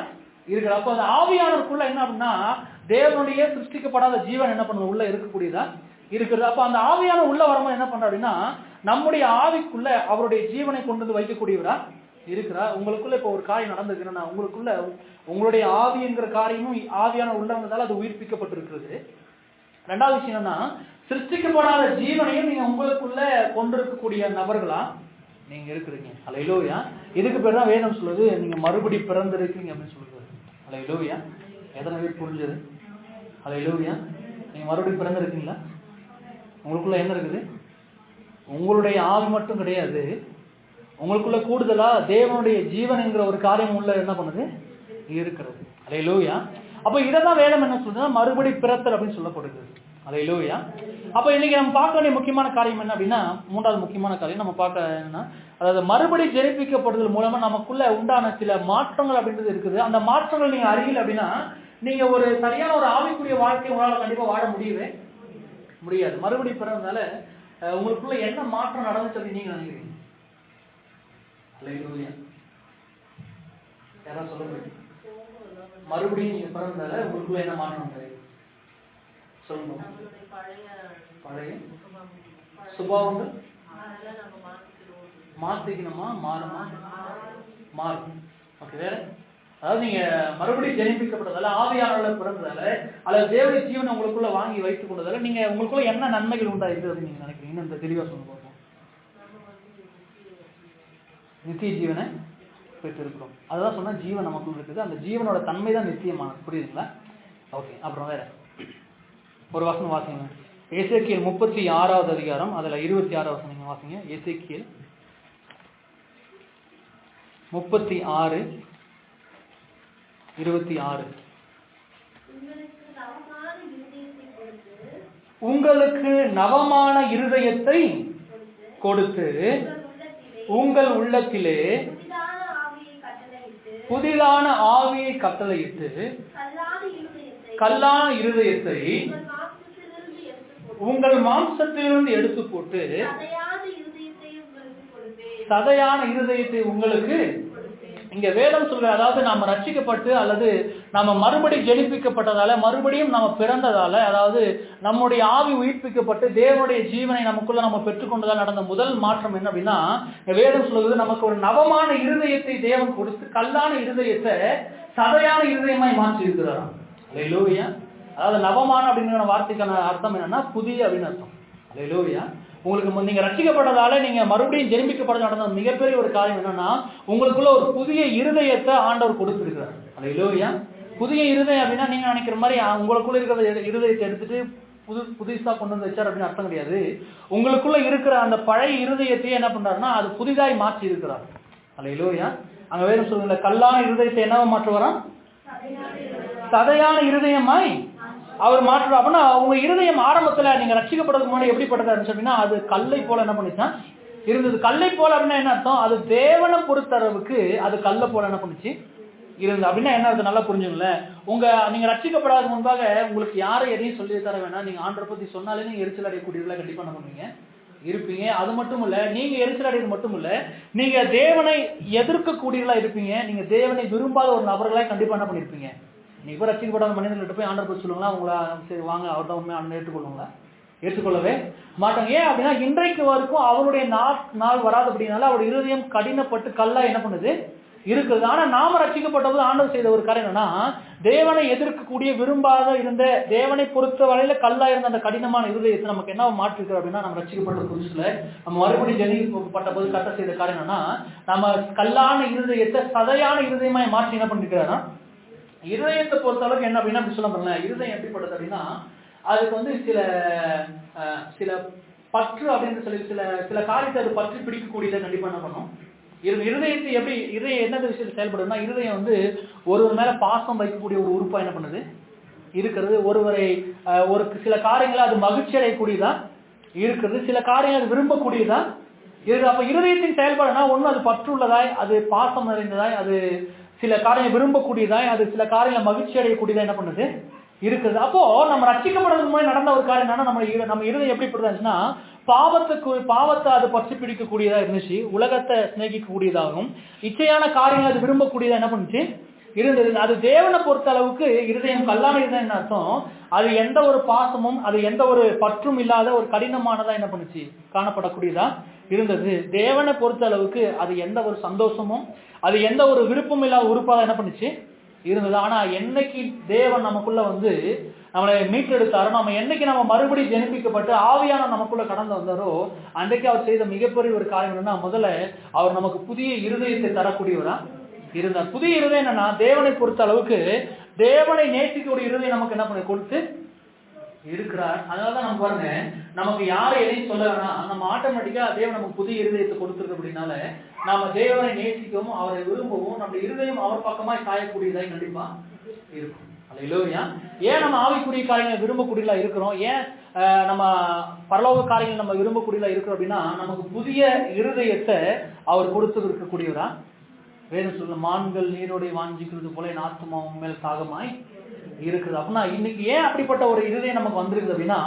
இருக்கிற. அப்போ அந்த ஆவியானவருக்குள்ள என்ன அப்படின்னா தேவனுடைய சிருஷ்டிக்கப்படாத ஜீவன் என்ன பண்ணுது உள்ள இருக்கக்கூடியதா இருக்கிறது. அப்போ அந்த ஆவியான உள்ள வரும்போது என்ன பண்ற அப்படின்னா நம்முடைய ஆவிக்குள்ள அவருடைய ஜீவனை கொண்டு வந்து வைக்கக்கூடியவரா இருக்கிறா. உங்களுக்குள்ள இப்போ ஒரு காரியம் நடந்திருக்குன்னா உங்களுக்குள்ள உங்களுடைய ஆவிங்கிற காரியமும் ஆவியான உள்ள வந்ததால அது உயிர்ப்பிக்கப்பட்டிருக்கிறது. ரெண்டாவது விஷயம் என்னன்னா சிருஷ்டிக்கப்படாத ஜீவனையும் நீங்க உங்களுக்குள்ள கொண்டிருக்கக்கூடிய நபர்களா நீங்க இருக்கிறீங்க. அல்லேலூயா. இதுக்கு பேர் தான் வேதம் சொல்லுது நீங்க மறுபடி பிறந்திருக்கீங்க அப்படின்னு சொல்லுது. அல்லேலூயா. எத்தனை பேர் புரிஞ்சது? அல்லேலூயா. நீங்க மறுபடியும் பிறந்திருக்கீங்களா? உங்களுக்குள்ள என்ன இருக்குது? உங்களுடைய ஆவி மட்டும் கிடையாது, உங்களுக்குள்ள கூடுதலா தேவனுடைய ஜீவன் என்கிற ஒரு காரியம் உள்ள என்ன பண்ணுது இருக்கிறது. அல்லேலூயா. அப்ப இதான் வேதம் என்ன சொல்றதுன்னா மறுபடி பிறத்தல் அப்படின்னு சொல்லப்படுகிறது. அல்லேலூயா. அப்ப இன்னைக்கு நம்ம பார்க்க வேண்டிய முக்கியமான காரியம் என்ன அப்படின்னா மூன்றாவது முக்கியமான காரியம் நம்ம பார்க்க என்னன்னா அதாவது மறுபடி ஜெனிப்பிக்கப்படுதல் மூலமா நமக்குள்ள உண்டான சில மாற்றங்கள் அப்படின்றது இருக்குது. அந்த மாற்றங்கள் நீங்க அறியல அப்படின்னா நீங்க ஒரு சரியான ஒரு ஆவிக்குரிய வாழ்க்கை உங்களால கண்டிப்பா வாழ முடியவே முடியாது. மறுபடி பிறந்ததால உங்களுக்குள்ள என்ன மாற்றம் நடந்துச்சு அப்படின்னு நீங்க நினைக்கிறீங்க? அல்லேலூயா. யாரா சொல்லுங்க. மறுபடியும் நீங்க பிறந்ததால உங்களுக்குள்ள என்ன மாற்றம் சொல்லுங்க. பழைய சுபாவங்கள் மாத்திக்கணுமா மாறுமா? மாறும். ஓகே. வேற அதாவது நீங்க மறுபடியும் ஜெனிப்பிக்கப்பட்டதால ஆவியானவர்ல பிறந்ததால அல்லது தேவனுடைய ஜீவனை உங்களுக்குள்ள வாங்கி வைத்துக் கொண்டதால நீங்க உங்களுக்குள்ள என்ன நன்மைகள் உண்டாயிருது அப்படின்னு நீங்க நினைக்கிறீங்க? இந்த தெளிவா சொல்ல போறோம். நித்திய ஜீவனை பெற்றிருக்கிறோம். அதுதான் சொன்னா ஜீவன் நமக்குள்ள இருக்குது. அந்த ஜீவனோட தன்மை தான் நித்தியமானது. புரியுதுங்களா? ஓகே. அப்புறம் வேற ஒரு வசனம் வாசிங்க. எசேக்கியேல் 36வது அதிகாரம் அதுல 26வது வசனம் நீங்க வாசிங்க. எசேக்கியேல் 36:26 உங்களுக்கு நவமான இருதயத்தை கொடுத்து உங்கள் உள்ளத்திலே புதிதான ஆவியை கட்டளையிட்டு கல்லான இருதயத்தை உங்கள் மாம்சத்திலிருந்து எடுத்து போட்டு சதையான இருதயத்தை உங்களுக்கு இங்க வேதம் சொல்ற அதாவது நாம ரட்சிக்கப்பட்டு அல்லது நாம மறுபடி ஜெனிப்பிக்கப்பட்டதால மறுபடியும் நாம பிறந்ததால அதாவது நம்முடைய ஆவி உயிர்ப்பிக்கப்பட்டு தேவனுடைய ஜீவனை நமக்குள்ள நம்ம பெற்றுக்கொண்டதால் நடந்த முதல் மாற்றம் என்ன அப்படின்னா வேதம் சொல்வது நமக்கு ஒரு நவமான இருதயத்தை தேவன் கொடுத்து கல்லான இருதயத்தை சதையான இருதயமாய் மாற்றி இருக்கிறாராம். அல்லேலூயா. அதாவது நவமான அப்படிங்கிற வார்த்தைக்கான அர்த்தம் என்னன்னா புதிய அப்படின்னு அர்த்தம். அல்லேலூயா. உங்களுக்கு நீங்க ரட்சிக்கப்பட்டதால நீங்க மறுபடியும் ஜெனிப்பிக்கப்பட நடந்த மிகப்பெரிய ஒரு காரியம் என்னன்னா உங்களுக்குள்ள ஒரு புதிய இருதயத்தை ஆண்டவர் கொடுத்திருக்கிறார். அல்லேலூயா. புதிய இருதயம் அப்படின்னா நீங்க நினைக்கிற மாதிரி உங்களுக்குள்ள இருக்கிற இருதயத்தை எடுத்துட்டு புதுசா கொண்டு வந்து வச்சார் அப்படின்னு அர்த்தம் கிடையாது. உங்களுக்குள்ள இருக்கிற அந்த பழைய இருதயத்தையே என்ன பண்றாருன்னா அது புதிதாய் மாற்றி இருக்கிறார். அல்லேலூயா. அங்க வேற சொல்லுங்க கல்லான இருதயத்தை என்னவா மாற்றுவாராம்? சதையான இருதயமாய் அவர் மாற்று. அப்படின்னா உங்க இருதயம் ஆரம்பத்துல நீங்க ரட்சிக்கப்படுறதுக்கு முன்னாடி எப்படிப்பட்டதா இருந்துச்சு அப்படின்னா அது கல்லை போல என்ன பண்ணிச்சான் இருந்தது. கல்லை போல அப்படின்னா என்ன அர்த்தம்? அது தேவனை பொறுத்தளவுக்கு அது கல்லை போல என்ன பண்ணுச்சு இருந்தது. அப்படின்னா என்ன அர்த்தம் நல்லா புரிஞ்சுங்களேன். நீங்க ரட்சிக்கப்படாத முன்பாக உங்களுக்கு யாரும் எதையும் சொல்லி தர வேணாம். நீங்க ஆண்டரை பத்தி சொன்னாலே நீங்க எரிச்சல் அடையக்கூடியவர்களா கண்டிப்பா என்ன பண்ணுவீங்க இருப்பீங்க. அது மட்டும் இல்ல நீங்க எரிச்சல் அடைவது மட்டும் இல்ல நீங்க தேவனை எதிர்க்கக்கூடியவர்களா இருப்பீங்க. நீங்க தேவனை விரும்பாத ஒரு நபர்களாய் கண்டிப்பா என்ன பண்ணிருப்பீங்க. நீ இப்போ ரட்சிக்கப்படாத மனிதர்கள்ட்ட போய் ஆண்டர் போய் சொல்லுங்களா உங்களா சரி வாங்க அவர் தான் உண்மையாக ஆண்டை ஏற்றுக்கொள்ளுங்களா? ஏற்றுக்கொள்ளவே மாட்டாங்க. ஏன் அப்படின்னா இன்றைக்கு வரைக்கும் அவருடைய நாள் வராது. அப்படின்னால அவருடைய இருதயம் கடினப்பட்டு கல்லா என்ன பண்ணுது இருக்குது. ஆனா நாம ரட்சிக்கப்பட்டபோது ஆண்டவர் செய்த ஒரு காரியம் என்னன்னா தேவனை எதிர்க்கக்கூடிய விரும்பாத இருந்த தேவனை பொறுத்த வரையில கல்லா இருந்த அந்த கடினமான இருதயத்தை நமக்கு என்ன மாற்றிருக்கிறோம் அப்படின்னா நம்ம ரட்சிக்கப்பட்ட புதுசுல நம்ம மறுபடியும் ஜெனிக்கப்பட்ட போது கட்ட செய்த காரியம் என்னன்னா நம்ம கல்லான இருதயத்தை சதையான இருதயமாய் மாற்றி என்ன பண்ணிருக்கிறாரா இருதயத்தை பொறுத்த அளவுக்கு என்ன அப்படின்னா அப்படி சொல்ல பாருங்க. இருதயம் எப்படிப்பட்டது அப்படின்னா அதுக்கு வந்து சில பற்று அப்படின்னு சொல்லி சில காரியத்தை அது பற்றி பிடிக்கக்கூடியதை கண்டிப்பா என்ன பண்ணும். இருதயத்தை எப்படி இருதயம் என்ன விஷயத்தில் செயல்படுதுன்னா இருதயம் வந்து ஒருவர் மேல பாசம் வைக்கக்கூடிய ஒரு உறுப்பா என்ன பண்ணுது இருக்கிறது. ஒருவரை ஒரு சில காரியங்களை அது மகிழ்ச்சி அடையக்கூடியதா இருக்கிறது. சில காரியங்கள் அது விரும்பக்கூடியதா இருக்கு. அப்ப இருதயத்தின் செயல்பாடுனா ஒண்ணு அது பற்றுள்ளதாய் அது பாசம் நிறைந்ததாய் அது சில காரியங்கள் விரும்பக்கூடியதாய் அது சில காரியங்களை மகிழ்ச்சி அடையக்கூடியதா என்ன பண்ணுது இருக்குது. அப்போ நம்ம ரட்சிக்கப்படுறதுக்கு முன்னாடி நடந்த ஒரு காரியம் என்னன்னா, நம்ம இருதயம் எப்படி இருந்துச்சுன்னா, பாவத்தை அது பற்றி பிடிக்கக்கூடியதா இருந்துச்சு, உலகத்தை சிநேகிக்கக்கூடியதாகவும் இச்சையான காரியங்களை அது விரும்பக்கூடியதா என்ன பண்ணுச்சு இருந்தது. அது தேவனை பொறுத்த அளவுக்கு இருதயம் கல்லான இருதயம் அர்த்தம், அது எந்த ஒரு பாசமும் அது எந்த ஒரு பற்றும் இல்லாத ஒரு கடினமானதா என்ன பண்ணுச்சு காணப்படக்கூடியதா இருந்தது. தேவனை பொறுத்த அளவுக்கு அது எந்த ஒரு சந்தோஷமும் அது எந்த ஒரு விருப்பமும் இல்லாத உறுப்பாக என்ன பண்ணுச்சு இருந்தது. ஆனா என்னைக்கு தேவன் நமக்குள்ள வந்து நம்மளை மீட்டெடுத்தாரோ, நம்ம என்னைக்கு நம்ம மறுபடி ஜெனிப்பிக்கப்பட்டு ஆவியான நமக்குள்ள கடந்து வந்தாரோ, அன்றைக்கு அவர் செய்த மிகப்பெரிய ஒரு காரியம் என்னன்னா, முதல்ல அவர் நமக்கு புதிய இருதயத்தை தரக்கூடியவரா இருந்தார். புதிய இருதயம் என்னன்னா, தேவனை பொறுத்த அளவுக்கு தேவனை நேசிக்கக்கூடிய இருதயம் நமக்கு என்ன பண்ணி கொடுத்து இருக்கிறார். அதனாலதான் நம்ம பாருங்க, நமக்கு யாரும் எதையும் சொல்லலைன்னா நம்ம ஆட்டோமேட்டிக்கா தேவன் நமக்கு புதிய இருதயத்தை கொடுத்துருக்கு. அப்படின்னால நாம தேவனை நேசிக்கவும் அவரை விரும்பவும் நம்ம இருதயம் அவர் பக்கமாய் சாயக்கூடியதாய் கண்டிப்பா இருக்கும். அல்லேலூயா. ஏன் நம்ம ஆவிக்குரிய காரியங்களை விரும்பக்கூடியதா இருக்கிறோம், ஏன் நம்ம பரலோக காரியங்கள் நம்ம விரும்பக்கூடியதா இருக்கிறோம் அப்படின்னா, நமக்கு புதிய இருதயத்தை அவர் கொடுத்து இருக்கக்கூடியவரா. வேதம் சொல்ல, மான்கள் நீரோடை வாஞ்சிக்கிறது போல என் ஆத்துமா உண்மையில் தாகமாய் இருக்குது. அப்படின்னா இன்னைக்கு ஏன் அப்படிப்பட்ட ஒரு இருதயம் நமக்கு வந்திருக்குது அப்படின்னா,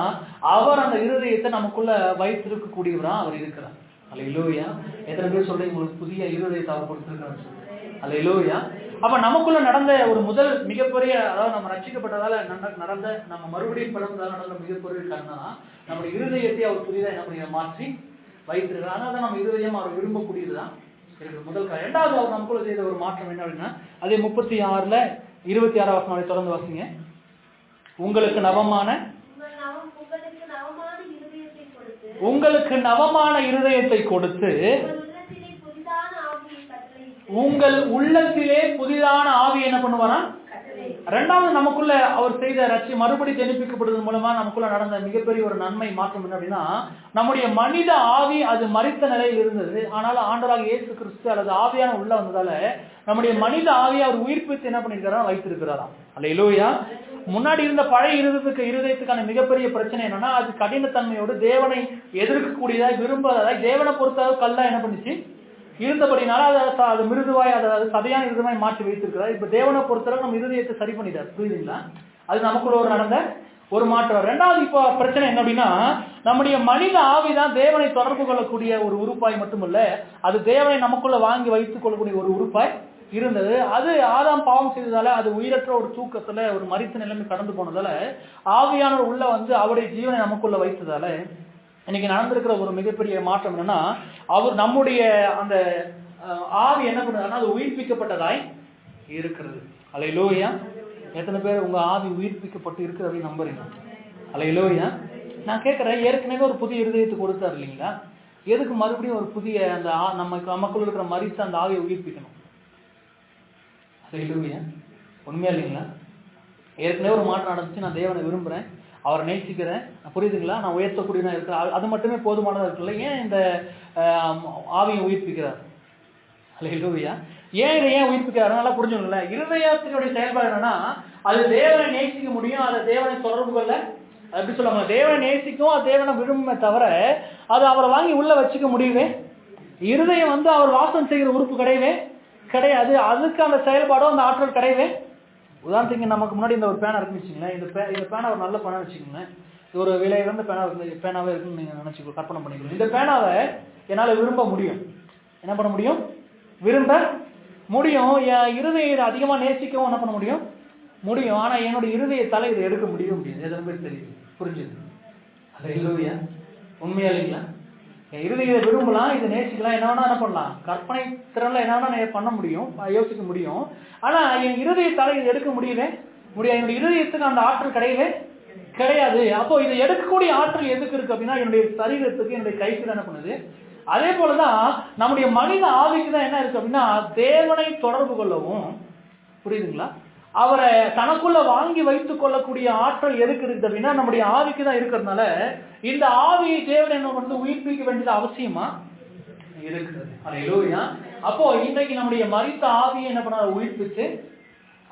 அவர் அந்த இருதயத்தை நமக்குள்ள வைத்திருக்கக்கூடியவரா அவர் இருக்கிறார். அல்லேலூயா. எத்தனை பேர் சொல்றீங்க உங்களுக்கு புதிய இருதயத்தை அவர் கொடுத்திருக்காரு? அல்லேலூயா. அப்ப நமக்குள்ள நடந்த ஒரு முதல் மிகப்பெரிய, அதாவது நம்ம ரட்சிக்கப்பட்டதால நடந்த, நம்ம மறுபடியும் பிறந்ததால நடந்த மிகப்பெரிய காரணம் நம்முடைய இருதயத்தை அவர் புதிதாக என்ன பண்ணி மாற்றி வைத்திருக்கிறார். அதனால நம்ம இருதயம் அவர் விரும்பக்கூடியதுதான் இருக்கு முதல் காரணம். இரண்டாவது அவர் நமக்குள்ள செய்த ஒரு மாற்றம் என்ன அப்படின்னா, அதே 36 தொடர்ந்து வாசிங்க. உங்களுக்கு நவமான இருதயத்தை கொடுத்து உங்கள் உள்ளத்திலே புதிதான ஆவி என்ன பண்ணுவாரா. இரண்டாவது நமக்குள்ள அவர் செய்த மறுபடி ஜெனிப்பிக்கப்படுவதன் மூலமா நமக்குள்ள நடந்த மிகப்பெரிய ஒரு நன்மை மாற்றம் என்ன அப்படின்னா, நம்முடைய மனித ஆவி அது மரித்த நிலையில் இருந்தது. ஆனாலும் ஆண்டவராக இயேசு கிறிஸ்து அல்லது ஆவியான உள்ள வந்ததால நம்முடைய மனித ஆவியை அவர் உயிர்ப்பித்து என்ன பண்ணிருக்கிறாரா, வைத்திருக்கிறாராம். அல்லேலூயா. முன்னாடி இருந்த பழைய இருதயத்துக்கான மிகப்பெரிய பிரச்சனை என்னன்னா, அது கடினத்தன்மையோடு தேவனை எதிர்க்கக்கூடியதாய் விரும்பாததாய் தேவனை பொறுத்தளவு கல்லா என்ன பண்ணிச்சு இருந்தபடினால அது மிருதுவாய், அதாவது சதையான இருதயமாய் மாற்றி வைத்திருக்கிறார். இப்ப தேவனை பொறுத்தளவு நம்ம இருதயத்தை சரி பண்ணிட்டார். புரியுதுங்களா? அது நமக்குள்ள ஒரு நடந்த ஒரு மாற்றம். ரெண்டாவது இப்போ பிரச்சனை என்ன அப்படின்னா, நம்முடைய மனித ஆவிதான் தேவனை தொடர்பு கொள்ளக்கூடிய ஒரு உறுப்பாய் மட்டுமல்ல, அது தேவனை நமக்குள்ள வாங்கி வைத்துக் கொள்ளக்கூடிய ஒரு உறுப்பாய் இருந்தது. அது ஆதாம் பாவம் செய்ததால அது உயிரற்ற ஒரு தூக்கத்துல ஒரு மரித்த நிலைமை கடந்து போனதால ஆவியானவர் உள்ள வந்து அவருடைய ஜீவனை நமக்குள்ள வைத்ததால இன்னைக்கு நடந்திருக்கிற ஒரு மிகப்பெரிய மாற்றம் என்னன்னா, அவர் நம்முடைய அந்த ஆவி என்ன பண்ணுறதுன்னா அது உயிர்ப்பிக்கப்பட்டதாய் இருக்கிறது. அல்லேலூயா. எத்தனை பேர் உங்க ஆவி உயிர்ப்பிக்கப்பட்டு இருக்கு அப்படின்னு நம்புறீங்க? அல்லேலூயா. நான் கேட்கிறேன், ஏற்கனவே ஒரு புதிய இருதயத்தை கொடுத்தாரு இல்லைங்களா, எதுக்கு மறுபடியும் ஒரு புதிய அந்த நமக்குள்ள இருக்கிற மரித்த அந்த ஆவியை உயிர்ப்பிக்கணும்? அல்லேலூயா. உண்மையா இல்லைங்களா? ஏற்கனவே ஒரு மாற்றம் நடந்துச்சு, நான் தேவனை விரும்புறேன், அவரை நேசிக்கிறேன், புரியுதுங்களா, நான் உயர்த்தக்கூடியதா இருக்கிறேன், அது மட்டுமே போதுமானதா இருக்குல்ல. ஏன் இந்த ஆவியை உயிர்ப்பிக்கிறார்? அல்லேலூயா. ஏன் இதை ஏன் உயிர்ப்பிக்கிறார்? அதனால புரிஞ்சுக்கல. இருதயத்தினுடைய செயல்பாடு என்னன்னா, அது தேவனை நேசிக்க முடியும், அதை தேவனை தொடர்பு கொள்ள எப்படி சொல்லுவாங்க, தேவனை நேசிக்கும், அது தேவனை விரும்புமே தவிர அது அவரை வாங்கி உள்ள வச்சுக்க முடியவே. இருதயம் வந்து அவர் வாசம் செய்கிற உறுப்பு கிடையவே கிடையாது. அதுக்கு அந்த செயல்பாடோ அந்த ஆற்றல் கிடையவே. உதாரணத்துக்கு நமக்கு முன்னாடி இந்த ஒரு பேனா இருக்குன்னு வச்சுங்களேன், இந்த பேனா ஒரு நல்ல பேனா வச்சுக்கோங்களேன், இது ஒரு விலை இழந்த பேனாவே இருக்குன்னு நீங்க நினைச்சு கற்பனை பண்ணிக்கணும். இந்த பேனாவை என்னால் விரும்ப முடியும், என்ன பண்ண முடியும், விரும்ப முடியும். என் இருதயம் அதிகமாக நேசிக்கவும் என்ன பண்ண முடியும் முடியும். ஆனா என்னோட இருதயத்தால இதை எடுக்க முடியும். எத்தனை பேர் தெரியுது? புரிஞ்சுது? அல்லேலூயா. உண்மையா இல்லைங்களா? என் இருதயத்தை விரும்பலாம், இதை நேசிக்கலாம், என்ன வேணா என்ன பண்ணலாம், கற்பனை திறன்ல என்ன வேணா பண்ண முடியும், யோசிக்க முடியும். ஆனா என் இருதயத்தால இதை எடுக்க முடியாது. என்னுடைய இருதயத்துக்கு அந்த ஆற்றல் கிடையவே கிடையாது. அப்போ இதை எடுக்கக்கூடிய ஆற்றல் எதுக்கு இருக்கு அப்படின்னா, என்னுடைய சரீரத்துக்கு, என்னுடைய கைக்கு தான் என்ன பண்ணுது. அதே போலதான் நம்முடைய மனித ஆவிக்கு தான் என்ன இருக்கு அப்படின்னா, தேவனை தொடர்பு கொள்ளவும், புரியுதுங்களா, அவரை தனக்குள்ள வாங்கி வைத்துக் கொள்ளக்கூடிய ஆற்றல் எதுக்கு இருக்கு அப்படின்னா நம்முடைய ஆவிக்கு தான் இருக்கிறதுனால இந்த ஆவியை தேவன் என்ன வந்து உயிர்ப்பிக்க வேண்டியது அவசியமா இருக்கிறது. அல்லேலூயா. அப்போ இன்னைக்கு நம்முடைய மரித்த ஆவியை என்ன பண்ண உயிர்ப்பித்து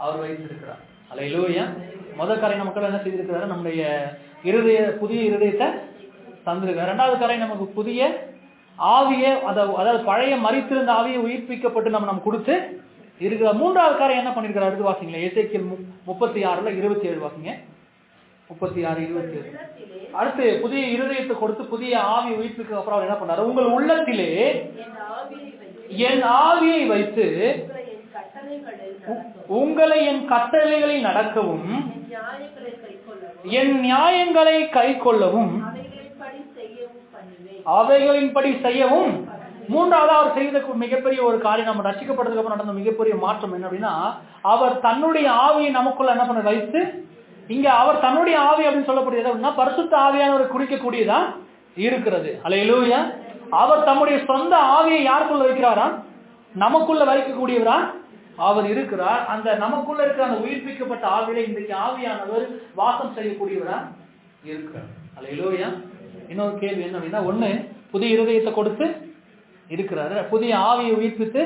அவர் வைத்திருக்கிறார். அல்லேலூயா. முதல் காரியம் நமக்கு என்ன செய்திருக்கிறாரு, நம்முடைய புதிய இருதயத்தை தந்திருக்கிறார். இரண்டாவது காரியம் நமக்கு புதிய ஆவியை, அதாவது பழைய மரித்திருந்த ஆவியை உயிர்ப்பிக்கப்பட்டு நம்ம கொடுத்து இருக்கிற. மூன்றாவது காரியம் என்ன பண்ணிருக்காரு அடுத்து வாசிங்களேன். எசேக்கியேல் 36:27 வாசிங்க. 36:27. அடுத்து புதிய இருதயத்தை கொடுத்து புதிய ஆவி உயிர்ப்புக்கு அப்புறம் அவர் என்ன பண்ணாரு? உங்கள் உள்ளத்திலே என் ஆவியை வைத்து உங்களை என் கட்டளைகளில் நடக்கவும் என் நியாயங்களை கை கொள்ளவும் அவைகளின்படி செய்யவும். மூன்றாவது அவர் செய்த மிகப்பெரிய ஒரு காரியம், நம்ம ரட்சிக்கப்பட்டதுக்கு அப்புறம் நடந்த மிகப்பெரிய மாற்றம் என்ன அப்படின்னா, அவர் தன்னுடைய ஆவியை நமக்குள்ள என்ன பண்ண வைத்து, இங்க அவர் தன்னுடைய ஆவி அப்படின்னு சொல்லக்கூடியது அப்படின்னா பரிசுத்த ஆவியானவர் குடிக்கக்கூடியதா இருக்கிறது. அல்லேலூயா. அவர் தம்முடைய சொந்த ஆவியை யாருக்குள்ள வைக்கிறாரா? நமக்குள்ள வைக்கக்கூடியவரா அவர் இருக்கிறார். அந்த நமக்குள்ள இருக்கிற அந்த உயிர்ப்பிக்கப்பட்ட ஆவியில இன்றைக்கு ஆவியானவர் வாசம் செய்யக்கூடியவரா இருக்கிறார். அல்லேலூயா. இன்னொரு கேள்வி என்ன அப்படின்னா, ஒண்ணு புதிய இருதயத்தை கொடுத்து இருக்கிறாரு, புதிய ஆவியை உயிர்ப்பித்து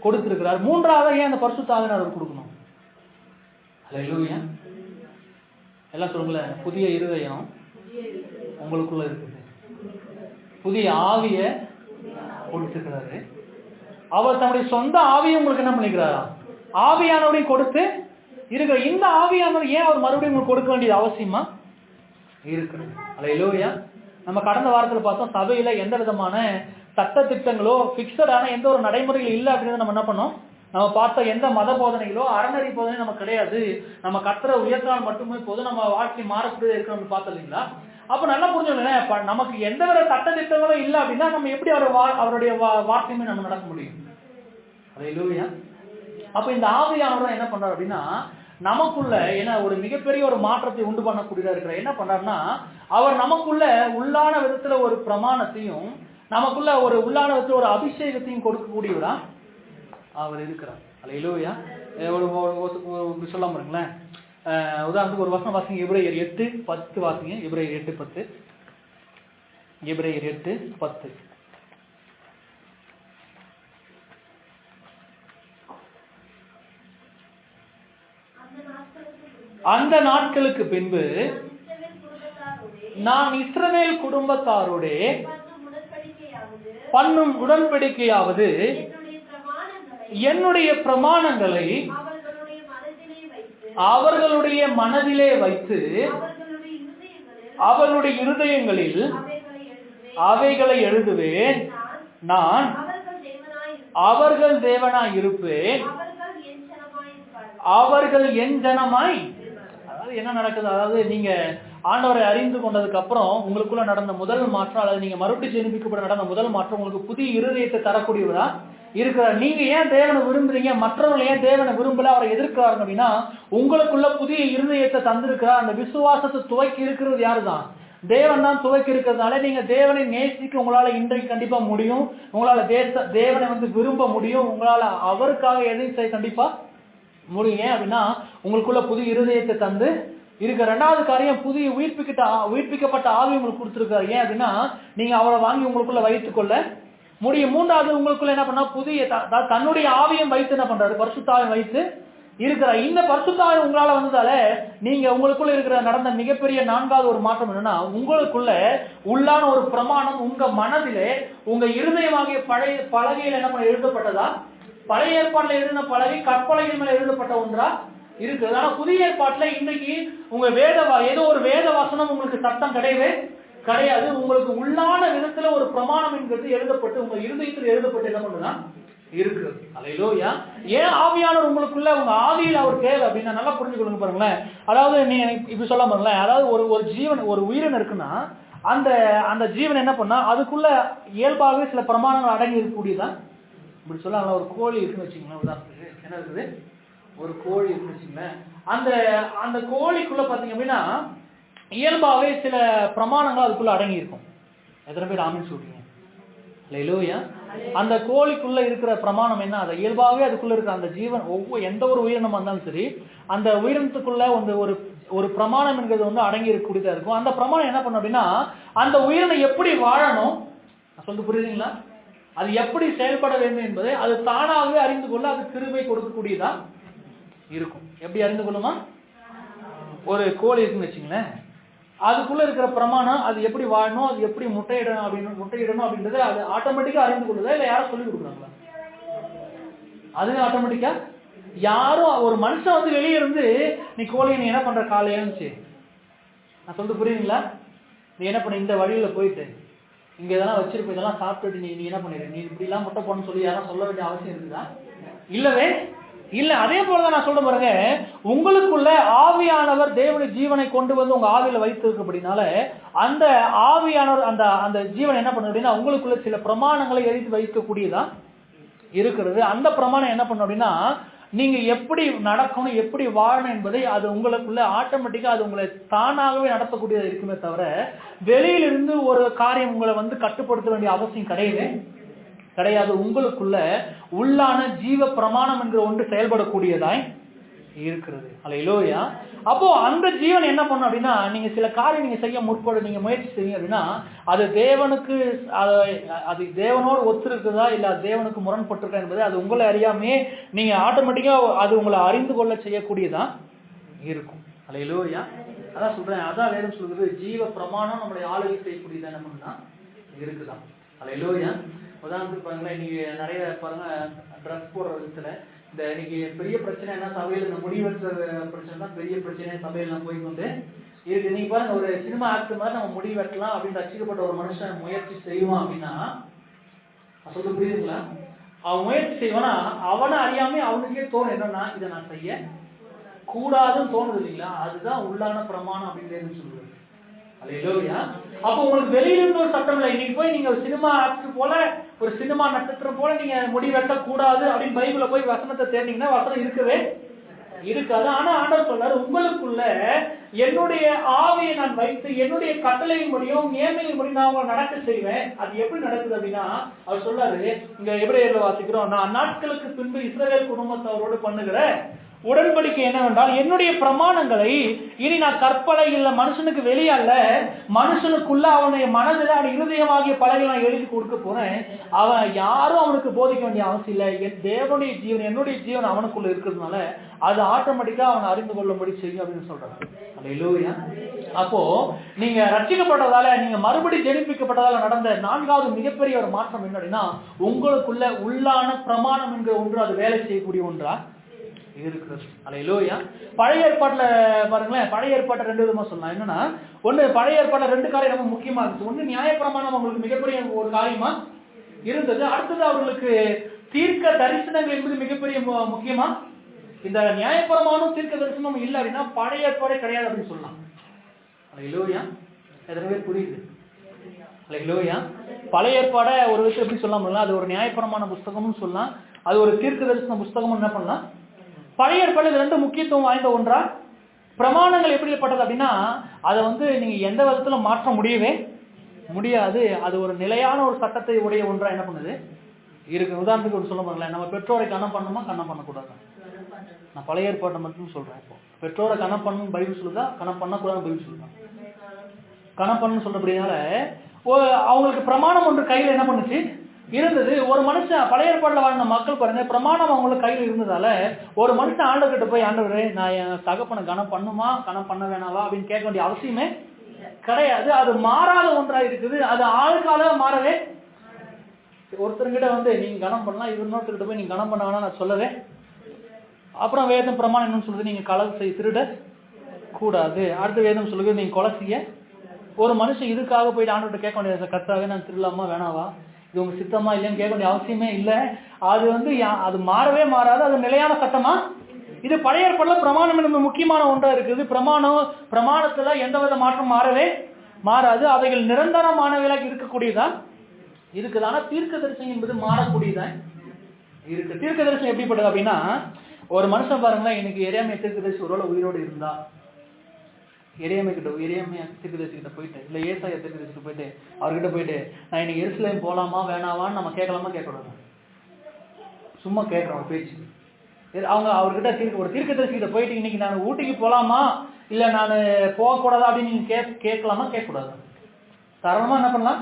கொடுத்திருக்கிறார். மூன்றாவது ஏன் அந்த பரிசுத்த ஆவியானவர் கொடுக்கணும்? அல்லேலூயா. எல்லாம் சொல்லுங்களேன். புதிய இருதயம் உங்களுக்குள்ள இருக்குது, புதிய ஆவிய கொடுத்துக்கிறாரு. அவர் தன்னுடைய சொந்த ஆவியை உங்களுக்கு என்ன பண்ணிக்கிறாரா? ஆவியானவரையும் கொடுத்து இருக்கிற. இந்த ஆவியானவர் ஏன் அவர் மறுபடியும் உங்களுக்கு கொடுக்க வேண்டியது அவசியமா இருக்கிறது? அல்லேலூயா. நம்ம கடந்த வாரத்தில் பார்த்தோம், சபையில எந்த விதமான சட்ட திட்டங்களோ பிக்சடான எந்த ஒரு நடைமுறைகள் இல்லை அப்படின்னு நம்ம என்ன பண்ணோம், நம்ம பார்த்த எந்த மத போதனைகளோ அறநெறி போதனை நமக்கு கிடையாது. நம்ம கர்த்தரை உயர்த்தால் மட்டுமே போதும், நம்ம வாழ்க்கை மாறக்கூடியது இருக்கணும்னு பார்த்தோம் இல்லைங்களா? அப்ப நல்லா புரிஞ்சுக்கணும், நமக்கு எந்த வித சட்ட திட்டங்களும் இல்லை அப்படின்னா நம்ம எப்படி அவருடைய வார்த்தையுமே நம்ம நடக்க முடியும்? அல்லேலூயா. அப்ப இந்த ஆவியானவர் என்ன பண்றாரு அப்படின்னா, நமக்குள்ள என்ன ஒரு மிகப்பெரிய ஒரு மாற்றத்தை உண்டு பண்ணக்கூடியதா இருக்கிறார். என்ன பண்றாருன்னா, அவர் நமக்குள்ள உள்ளான விதத்துல ஒரு பிரமாணத்தையும் நமக்குள்ள ஒரு உள்ளான விதத்துல ஒரு அபிஷேகத்தையும் கொடுக்கக்கூடியவரா அவர் இருக்கிறார். அல்லேலூயா. ஒரு சொல்ல பாருங்களேன். உதாரணத்துக்கு ஒரு வசனம் வாசிங்க. எபிரேயர் 8:10 வாசிங்க. எபிரேயர் 8:10. எபிரேயர் 8:10. அந்த நாட்களுக்கு பின்பு நான் இஸ்ரவேல் குடும்பத்தாரோடே பண்ணும் உடன்படிக்கையாவது என்னுடைய பிரமாணங்களை அவர்களுடைய மனதிலே வைத்து அவர்களுடைய இருதயங்களில் அவைகளை எழுதுவேன். நான் அவர்கள் தேவனாய் இருப்பேன், அவர்கள் என் ஜனமாய். அதாவது என்ன நடக்குது, அதாவது நீங்க ஆண்டவரை அறிந்து கொண்டதுக்கு அப்புறம் உங்களுக்குள்ள நடந்த முதல் மாற்றம், அதாவது நீங்க மறுபடியும் ஜெனிப்பிக்கப்பட நடந்த முதல் மாற்றம் உங்களுக்கு புதிய இருதயத்தை தரக்கூடியவரா இருக்கிறார். நீங்க ஏன் தேவனை விரும்புறீங்க, மற்றவர்கள் ஏன் தேவனை விரும்பல, அவரை எதிர்க்கிறாங்க அப்படின்னா உங்களுக்குள்ள புதிய இருதயத்தை தந்திருக்கிறார். அந்த விசுவாசத்தை துவக்கி இருக்கிறது யாருதான்? தேவன் தான் துவக்கி இருக்கிறதுனால நீங்க தேவனை நேசிக்க உங்களால இன்றைக்கு கண்டிப்பா முடியும். உங்களால தேவனை விரும்ப முடியும். உங்களால அவருக்காக எதையும் செய்ய கண்டிப்பா முடியும். ஏன் அப்படின்னா உங்களுக்குள்ள புதிய இருதயத்தை தந்து இருக்க. ரெண்டாவது காரியம், புதிய உயிர்ப்பிக்கப்பட்ட ஆவி உங்களுக்கு கொடுத்துருக்காரு. ஏன் அப்படின்னா நீங்க அவரை வாங்கி உங்களுக்குள்ள வைத்துக் கொள்ள முடியும். மூன்றாவது, உங்களுக்குள்ள என்ன பண்ணா புதிய தன்னுடைய ஆவியம் வைத்து என்ன பண்றாரு, பரிசுத்தாவியம் வைத்து இருக்கிறார். இந்த பரிசுத்தாவியம் உங்களால வந்ததால நீங்க உங்களுக்குள்ள இருக்கிற நடந்த மிகப்பெரிய நான்காவது ஒரு மாற்றம் என்னன்னா, உங்களுக்குள்ள உள்ளான ஒரு பிரமாணம் உங்க மனதிலே உங்க இருதயமாகிய பழைய பலகையில் என்ன பண்ண எழுதப்பட்டதா, பழைய ஏற்பாட்டுல எழுதின பலகை கற்பலகையின் மேல எழுதப்பட்ட ஒன்றா இருக்குது. ஆனா புதிய ஏற்பாட்டுல இன்னைக்கு உங்க ஏதோ ஒரு வேத வசனம் உங்களுக்கு சட்டம் கிடையவே கிடையாது. உங்களுக்கு உள்ளான விதத்துல ஒரு பிரமாணம் என்கிறது எழுதப்பட்டு உங்க இருதயத்தில் எழுதப்பட்டு என்ன பண்ணுதா இருக்கு. அல்லேலூயா. ஏன் ஆவியானவர் உங்களுக்குள்ள உங்க ஆவியில் அவர் தேவை அப்படின்னா நல்லா புரிஞ்சு கொள்ளுங்க பாருங்களேன். அதாவது நீங்க இப்படி சொல்ல பாருங்களேன், அதாவது ஒரு ஜீவன் ஒரு உயிரினம் இருக்குன்னா அந்த ஜீவன் என்ன பண்ணா அதுக்குள்ள இயல்பாகவே சில பிரமாணங்கள் அடங்கி இருக்கக்கூடியதான். இப்படி சொல்லாங்களா, ஒரு கோழி இருக்குன்னு வச்சுங்களேன், உதாரணத்துக்கு என்ன இருக்குது, ஒரு கோழி இருக்குன்னு வச்சுங்களேன். அந்த கோழிக்குள்ள பாத்தீங்க அப்படின்னா இயல்பாகவே சில பிரமாணங்கள் அதுக்குள்ள அடங்கி இருக்கும். எத்தனை பேர் ஆமீன் சொல்றீங்க? அல்லேலூயா. அந்த கோழிக்குள்ள இருக்கிற பிரமாணம் என்ன, அது இயல்பாகவே அதுக்குள்ள இருக்கிற அந்த ஜீவன் எந்த ஒரு உயிரினமா இருந்தாலும் சரி, அந்த உயிரினத்துக்குள்ள ஒரு பிரமாணம் என்கிறது அடங்கி இருக்கக்கூடியதா இருக்கும். அந்த பிரமாணம் என்ன பண்ணும் அப்படின்னா அந்த உயிரினம் எப்படி வாழணும் சொல்லிட்டு புரியுதுங்களா, அது எப்படி செயல்பட வேண்டும் என்பதை அது தானாகவே அறிந்து கொள்ள அது கிருபை கொடுக்கக்கூடியதா இருக்கும். எப்படி அறிந்து கொள்ளுமா, ஒரு கோழி இருக்குன்னு வச்சுங்களேன், அதுக்குள்ள இருக்கிற பிரமாணம் அது எப்படி வாழணும், அது எப்படி முட்டையிடணும் அப்படின்றத அது ஆட்டோமேட்டிக்கா அறிந்து கொள்ளுதா, இல்ல யாரும் சொல்லிக் கொடுக்குறாங்களா? அது ஆட்டோமேட்டிக்கா யாரும் ஒரு மனுஷன் வந்து வெளியே இருந்து நீ கோழியை நீ என்ன பண்ற காலையில இருந்துச்சு நான் சொல்லிட்டு புரியுதுங்களா? நீ என்ன பண்ண இந்த வழியில போயிட்டு இங்க இதெல்லாம் வச்சிருப்ப இதெல்லாம் சாப்பிட்டுட்டு நீ என்ன பண்ணிடு நீ இப்படி எல்லாம் முட்டை போடணும்னு சொல்லி யாரும் சொல்ல வேண்டிய அவசியம் இருக்குதா? இல்லவே இல்ல. அதே போலதான் நான் சொல்ற பாருங்க, உங்களுக்குள்ள ஆவியானவர் தேவனுடைய ஜீவனை கொண்டு வந்து உங்க ஆவியில வைத்திருக்கு அப்படின்னால அந்த ஆவியானவர் அந்த அந்த ஜீவனை என்ன பண்ண அப்படின்னா உங்களுக்குள்ள சில பிரமாணங்களை எழுதி வைக்கக்கூடியதா இருக்கிறது. அந்த பிரமாணம் என்ன பண்ணும் அப்படின்னா நீங்க எப்படி நடக்கணும் எப்படி வாழணும் என்பதை அது உங்களுக்குள்ள ஆட்டோமேட்டிக்கா அது உங்களை தானாகவே நடத்தக்கூடியதா இருக்குமே தவிர வெளியிலிருந்து ஒரு காரியம் உங்களை வந்து கட்டுப்படுத்த வேண்டிய அவசியம் கிடையாது. உங்களுக்குள்ள உள்ளான ஜீவ பிரமாணம் என்கிற ஒன்று செயல்படக்கூடியதாய் இருக்கிறது. அல்லேலூயா. அப்போ அந்த ஜீவன் என்ன பண்ணும் அப்படின்னா நீங்க சில காரியம் நீங்க செய்ய முற்பட நீங்க முயற்சி செய்யுங்க அப்படின்னா அது தேவனுக்கு அது தேவனோடு ஒத்திருக்குதா இல்ல தேவனுக்கு முரண்பட்டிருக்கா என்பது அது உங்களை அறியாமே நீங்க ஆட்டோமேட்டிக்கா அது உங்களை அறிந்து கொள்ள செய்யக்கூடியதா இருக்கும். அல்லேலூயா. அதான் சொல்றேன், அதான் வேதம் சொல்றது ஜீவ பிரமாணம் நம்மளுடைய ஆளுகை செய்யக்கூடியதா என்ன பண்ணுன்னா இருக்குதான். அல்லேலூயா. உதாரணத்துக்கு பாருங்களேன், இன்னைக்கு நிறைய பாருங்க ட்ரஸ் போடுற விதத்துல இந்த இன்னைக்கு பெரிய பிரச்சனை என்ன சபையில் இந்த முடிவெற்ற பிரச்சனை தான் பெரிய பிரச்சனை சபையில் நான் போய்கொண்டு இருக்கு. நீங்க பாருங்க ஒரு சினிமா ஆக்டர் மாதிரி நம்ம முடி வெட்டலாம் அப்படின்னு ரசிக்கப்பட்ட ஒரு மனுஷன் முயற்சி செய்வான் அப்படின்னா சொல்ல புரியுதுங்களா? அவன் முயற்சி செய்வானா அவனை அறியாம அவனுக்கே தோணும் என்னன்னா இதை நான் செய்ய கூடாதுன்னு தோணுது இல்லைங்களா? அதுதான் உள்ளான பிரமாணம் அப்படின்னு சொல்லுவது. அல்லேலூயா. அப்போ உங்களுக்கு வெளியில இருந்து ஒரு சட்டம் இல்லை. இன்னைக்கு போய் நீங்க ஒரு சினிமா ஆக்டர் போல ஒரு சினிமா நட்சத்திரம் போல நீங்க முடி வெட்ட கூடாது அப்படின்னு பைபிள்ல போய் வசனத்தை தேடினீங்கன்னா வசனம் இருக்கவே இருக்காது. ஆனா ஆண்டவர் சொல்றாரு உங்களுக்குள்ள என்னுடைய ஆவியை நான் வைத்து என்னுடைய கட்டளையின் முடியும் நியமையின் முடியும் நான் உங்களை நடக்க செய்வேன். அது எப்படி நடக்குது அப்படின்னா அவர் சொல்றாரு இங்க எபிரேயர்ல வாசிக்கிறோம், நான் அந்நாட்களுக்கு பின்பு இஸ்ரவேல் குடும்பத்தவரோடு பண்ணுகிற உடன்படிக்கை என்னவென்றால் என்னுடைய பிரமாணங்களை இனி நான் கற்பனை இல்ல மனுஷனுக்கு வெளியல்ல மனுஷனுக்குள்ள அவனுடைய மனதில் அவன் இருதயமாகிய பலகைகளை நான் எழுதி கொடுக்க போறேன். அவன் யாரும் அவனுக்கு போதிக்க வேண்டிய அவசியம் இல்லை. என் தேவனுடைய ஜீவன் என்னுடைய ஜீவன் அவனுக்குள்ள இருக்கிறதுனால அது ஆட்டோமேட்டிக்கா அவனை அறிந்து கொள்ளும்படி செய்யும் அப்படின்னு சொல்றாங்க. அல்லேலூயா. அப்போ நீங்க ரட்சிக்கப்பட்டதால நீங்க மறுபடி ஜெனிப்பிக்கப்பட்டதால நடந்த நான்காவது மிகப்பெரிய ஒரு மாற்றம் என்ன அப்படின்னா உங்களுக்குள்ள உள்ளான பிரமாணம் என்கிற ஒன்று அது வேலை செய்யக்கூடிய ஒன்றா இருக்கிறது. அல்லேலூயா. பழைய ஏற்பாட்டுல பாருங்களேன், பழைய ஏற்பாட்டை ரெண்டு விதமா சொல்லலாம். என்னன்னா ஒண்ணு பழைய ஏற்பாட்டுல ரெண்டு காரியம் ரொம்ப முக்கியமா இருந்துச்சு. ஒண்ணு நியாயப்பிரமாணம் அவங்களுக்கு மிகப்பெரிய ஒரு காரியமா இருந்தது. அடுத்தது அவர்களுக்கு தீர்க்க தரிசனங்கள் என்பது மிகப்பெரிய முக்கியமா. இந்த நியாயப்பிரமாணம் தீர்க்க தரிசனம் இல்லை அப்படின்னா பழைய ஏற்பாடே கிடையாது அப்படின்னு சொல்லலாம். அல்லேலூயா. எதனவே புரியுது. அல்லேலூயா. பழைய ஏற்பாடை ஒரு விஷயம் எப்படி சொல்லலாம், அது ஒரு நியாயப்பிரமாண புஸ்தகம்னு சொல்லலாம், அது ஒரு தீர்க்க தரிசன புஸ்தகம் என்ன பண்ணலாம். பழைய ஏற்பாடு ரெண்டு முக்கியத்துவம் வாய்ந்த ஒன்றா. பிரமாணங்கள் எப்படிப்பட்டது அப்படின்னா அதை வந்து நீங்க எந்த விதத்துல மாற்ற முடியவே முடியாது. அது ஒரு நிலையான ஒரு சட்டத்தை உடைய ஒன்றா என்ன பண்ணுது இருக்கு. உதாரணத்துக்கு ஒரு சொல்ல பாருங்களேன், நம்ம பெற்றோரை கணம் பண்ணணுமா கணம் பண்ணக்கூடாது. நான் பழைய ஏற்பாட்டை மட்டும் சொல்றேன். இப்போ பெற்றோரை கணம் பண்ணணும் பைபிள் சொல்லுதா, கணம் பண்ணக்கூடாது பைபிள் சொல்லுதா? கணம் பண்ணு சொல்றபடினால அவங்களுக்கு பிரமாணம் ஒன்று கையில என்ன பண்ணுச்சு இருந்தது. ஒரு மனுஷன் பழைய ஏற்பாடுல வாழ்ந்த மக்கள் பாருங்க பிரமாணம் அவங்களுக்கு கையில் இருந்ததால ஒரு மனுஷன் ஆண்டவர்கிட்ட போய் ஆண்டவரே நான் என் தகப்பனை கணம் பண்ணுமா கணம் பண்ண வேணாவா அப்படின்னு கேட்க வேண்டிய அவசியமே கிடையாது. அது மாறாத ஒன்றா இருக்குது. அது ஆளுக்கால மாறவே ஒருத்தர்கிட்ட வந்து நீங்க கணம் பண்ணலாம் இன்னொருத்தர்கிட்ட போய் நீங்க கணம் பண்ண வேணா நான் சொல்லவே. அப்புறம் வேதம் பிரமாணம் என்னன்னு சொல்லுது, நீங்க களவு செய்ய திருட கூடாது. அடுத்த வேதம் சொல்லுது நீங்க கொலை செய்ய. ஒரு மனுஷன் இதுக்காக போயிட்டு ஆண்டவர்கிட்ட கேட்க வேண்டியது கர்த்தாவே நான் திருடலாமா வேணாவா இது உங்க சித்தமா இல்லைன்னு கேட்க வேண்டிய அவசியமே இல்லை. அது வந்து அது மாறவே மாறாது. அது நிலையான சட்டமா. இது பழைய ஏற்பாடுல பிரமாணம் என்பது முக்கியமான ஒன்றா இருக்குது. பிரமாணத்துல எந்த வித மாற்றம் மாறவே மாறாது. அவைகள் நிரந்தரமானவைகளாக இருக்கக்கூடியதா இருக்குது. ஆனா தீர்க்க தரிசனம் என்பது மாறக்கூடியதான் இருக்கு. தீர்க்க தரிசனம் எப்படிப்பட்டது அப்படின்னா ஒரு மனுஷன் பாருங்களேன், இன்னைக்கு எரேமியா தீர்க்க தரிசி ஒருவேளை உயிரோடு இருந்தா எரேமியா தீர்க்கதரிசிகிட்ட போயிட்டு இல்ல ஏசாயா தீர்க்கதரிசிகிட்ட போயிட்டு அவர்கிட்ட போயிட்டு நான் இன்னைக்கு எருசலேம் போலாமா வேணாவான்னு நம்ம கேட்கலாமா கேட்கக்கூடாது. சும்மா கேட்கறோம் பேச்சு. அவங்க அவர்கிட்ட ஒரு தீர்க்கதரிசிகிட்ட போயிட்டு இன்னைக்கு நான் ஊட்டிக்கு போலாமா இல்ல நான் போகக்கூடாதா அப்படின்னு நீங்க கேட்கலாமா கேட்கக்கூடாது. காரணமா என்ன பண்ணலாம்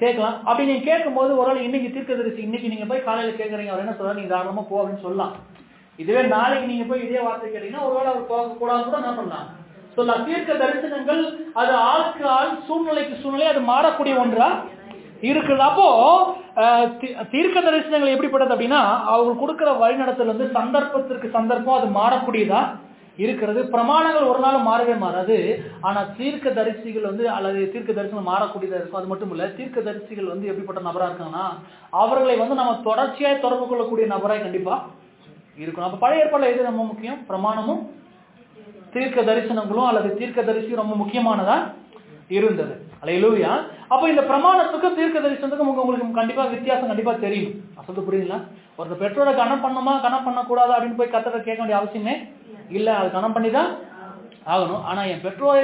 கேட்கலாம். அப்படி நீங்க கேட்கும் போது ஒருவேளை இன்னைக்கு தீர்க்கதரிசி இன்னைக்கு நீங்க போய் காலையில கேட்கறீங்க அவர் என்ன சொல்றாரு நீங்க தாராளமா போ அப்படின்னு சொல்லலாம். இதுவே நாளைக்கு நீங்க போய் இதே வார்த்தை கேட்டீங்கன்னா ஒருவேளை அவர் போகக்கூடாது கூட என்ன பண்ணலாம் சொல்லலாம். தீர்க்க தரிசனங்கள் அது ஆளுக்கு ஆள் சூழ்நிலைக்கு சூழ்நிலை அது மாறக்கூடிய ஒன்றா இருக்குது. அப்போ தீர்க்க தரிசனங்கள் எப்படிப்பட்டது அப்படின்னா, அவங்க கொடுக்கிற வழிநடத்தல் வந்து சந்தர்ப்பத்திற்கு சந்தர்ப்பம் அது மாறக்கூடியதா இருக்கிறது. பிரமாணங்கள் ஒரு நாள் மாறவே மாறாது. ஆனா தீர்க்க தரிசிகள் வந்து அல்லது தீர்க்க தரிசனம் மாறக்கூடியதா இருக்கும். அது மட்டும் இல்ல, தீர்க்க தரிசிகள் வந்து எப்படிப்பட்ட நபரா இருக்காங்கன்னா, அவர்களை வந்து நம்ம தொடர்ச்சியாய் தொடர்பு கொள்ளக்கூடிய நபராய் கண்டிப்பா இருக்கணும். அப்ப பழைய ஏற்பாடுல எது ரொம்ப முக்கியம்? பிரமாணமும் தீர்க்க தரிசனங்களும் அல்லது தீர்க்க தரிசி ரொம்ப முக்கியமானதா இருந்தது. அல்லேலூயா. அப்ப இந்த பிரமாணத்துக்கும் தீர்க்க தரிசனத்துக்கும் உங்களுக்கு கண்டிப்பா வித்தியாசம் கண்டிப்பா தெரியும். சொல்றது புரியுங்களா? ஒரு பெற்றோரை கனம் பண்ணுமா கனம் பண்ணக்கூடாதா அப்படின்னு போய் கத்தரை கேட்க வேண்டிய அவசியமே இல்ல. அது கனம் பண்ணிதான் ஆகணும். ஆனா என் பெற்றோரை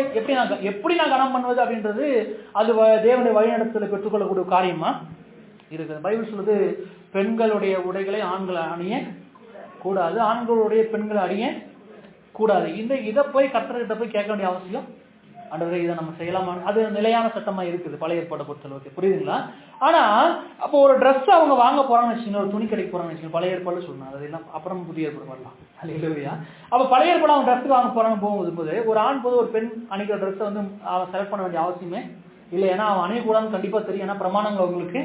எப்படி நான் கனம் பண்ணுவது அப்படின்றது அது தேவனுடைய வழிநடத்தலை பெற்றுக்கொள்ளக்கூடிய காரியமா இருக்குது. பைபிள் சொல்லுது, பெண்களுடைய உடைகளை ஆண்களை அணிய கூடாது, ஆண்களுடைய பெண்களை அணிய கூடாது. இதை போய் கர்த்தர்கிட்ட போய் கேட்க வேண்டிய அவசியம் ஆண்டவரே இதை நம்ம செய்யலாமா? அது நிலையான சட்டமா இருக்குது பழைய ஏற்பாடை பொறுத்தளவுக்கு, புரியுதுங்களா? ஆனா அப்போ ஒரு ட்ரெஸ் அவங்க வாங்க போறாங்கன்னு வச்சுக்கோங்க, ஒரு துணி கடைக்கு போறாங்கன்னு வச்சுக்கோங்க, பழைய ஏற்பாடு சொல்லணும், அதெல்லாம் அப்புறம் புதிய ஏற்பாடு வரலாம். அல்லேலூயா. அப்ப பழைய ஏற்பாடு அவங்க ட்ரெஸ் வாங்க போறாங்க போகும்போது ஒரு ஆண் போது ஒரு பெண் அணிக்கிற ட்ரெஸ்ஸை வந்து அவன் செலக்ட் பண்ண வேண்டிய அவசியமே இல்லை. ஏன்னா அவன் அணியக்கூடாதுன்னு கண்டிப்பா தெரியும். ஏன்னா பிரமாணங்கள் அவங்களுக்கு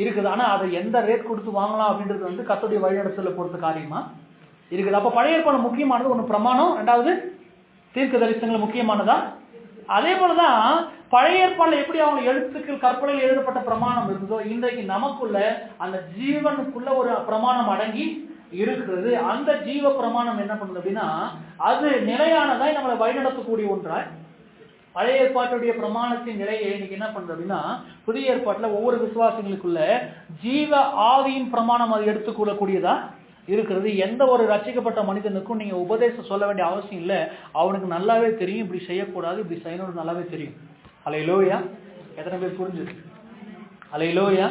இருக்குது. ஆனா அதை எந்த ரேட் கொடுத்து வாங்கலாம் அப்படின்றது வந்து கர்த்தருடைய வழிநடத்தலை பொறுத்த காரியமா இருக்குது. அப்ப பழைய ஏற்பாடு முக்கியமானது ஒண்ணு பிரமாணம், ரெண்டாவது தீர்க்க தரிசனங்கள் முக்கியமானதா. அதே போலதான் பழைய ஏற்பாடுல எப்படி அவங்க எழுத்துக்கள் கற்பனையில் எழுதப்பட்ட பிரமாணம் இருந்ததோ, இன்றைக்கு நமக்குள்ள அந்த ஜீவனுக்குள்ள ஒரு பிரமாணம் அடங்கி இருக்கிறது. அந்த ஜீவ பிரமாணம் என்ன பண்ணுது அப்படின்னா, அது நிலையானதாய் நம்மளை வழிநடத்தக்கூடிய ஒன்றாய். பழைய ஏற்பாட்டுடைய பிரமாணத்தின் நிலையை இன்னைக்கு என்ன பண்றது அப்படின்னா, புதிய ஏற்பாட்டுல ஒவ்வொரு விசுவாசிகளுக்குள்ள ஜீவ ஆவியின் பிரமாணம் அது எடுத்துக்கொள்ளக்கூடியதா இருக்கிறது. எந்த ஒரு ரட்சிக்கப்பட்ட மனிதனுக்கும் நீங்க உபதேசம் சொல்ல வேண்டிய அவசியம் இல்லை. அவனுக்கு நல்லாவே தெரியும் இப்படி செய்யக்கூடாது, இப்படி செய்யணும்னு நல்லாவே தெரியும். அல்லேலூயா. எத்தனை பேர் புரிஞ்சுது? அல்லேலூயா.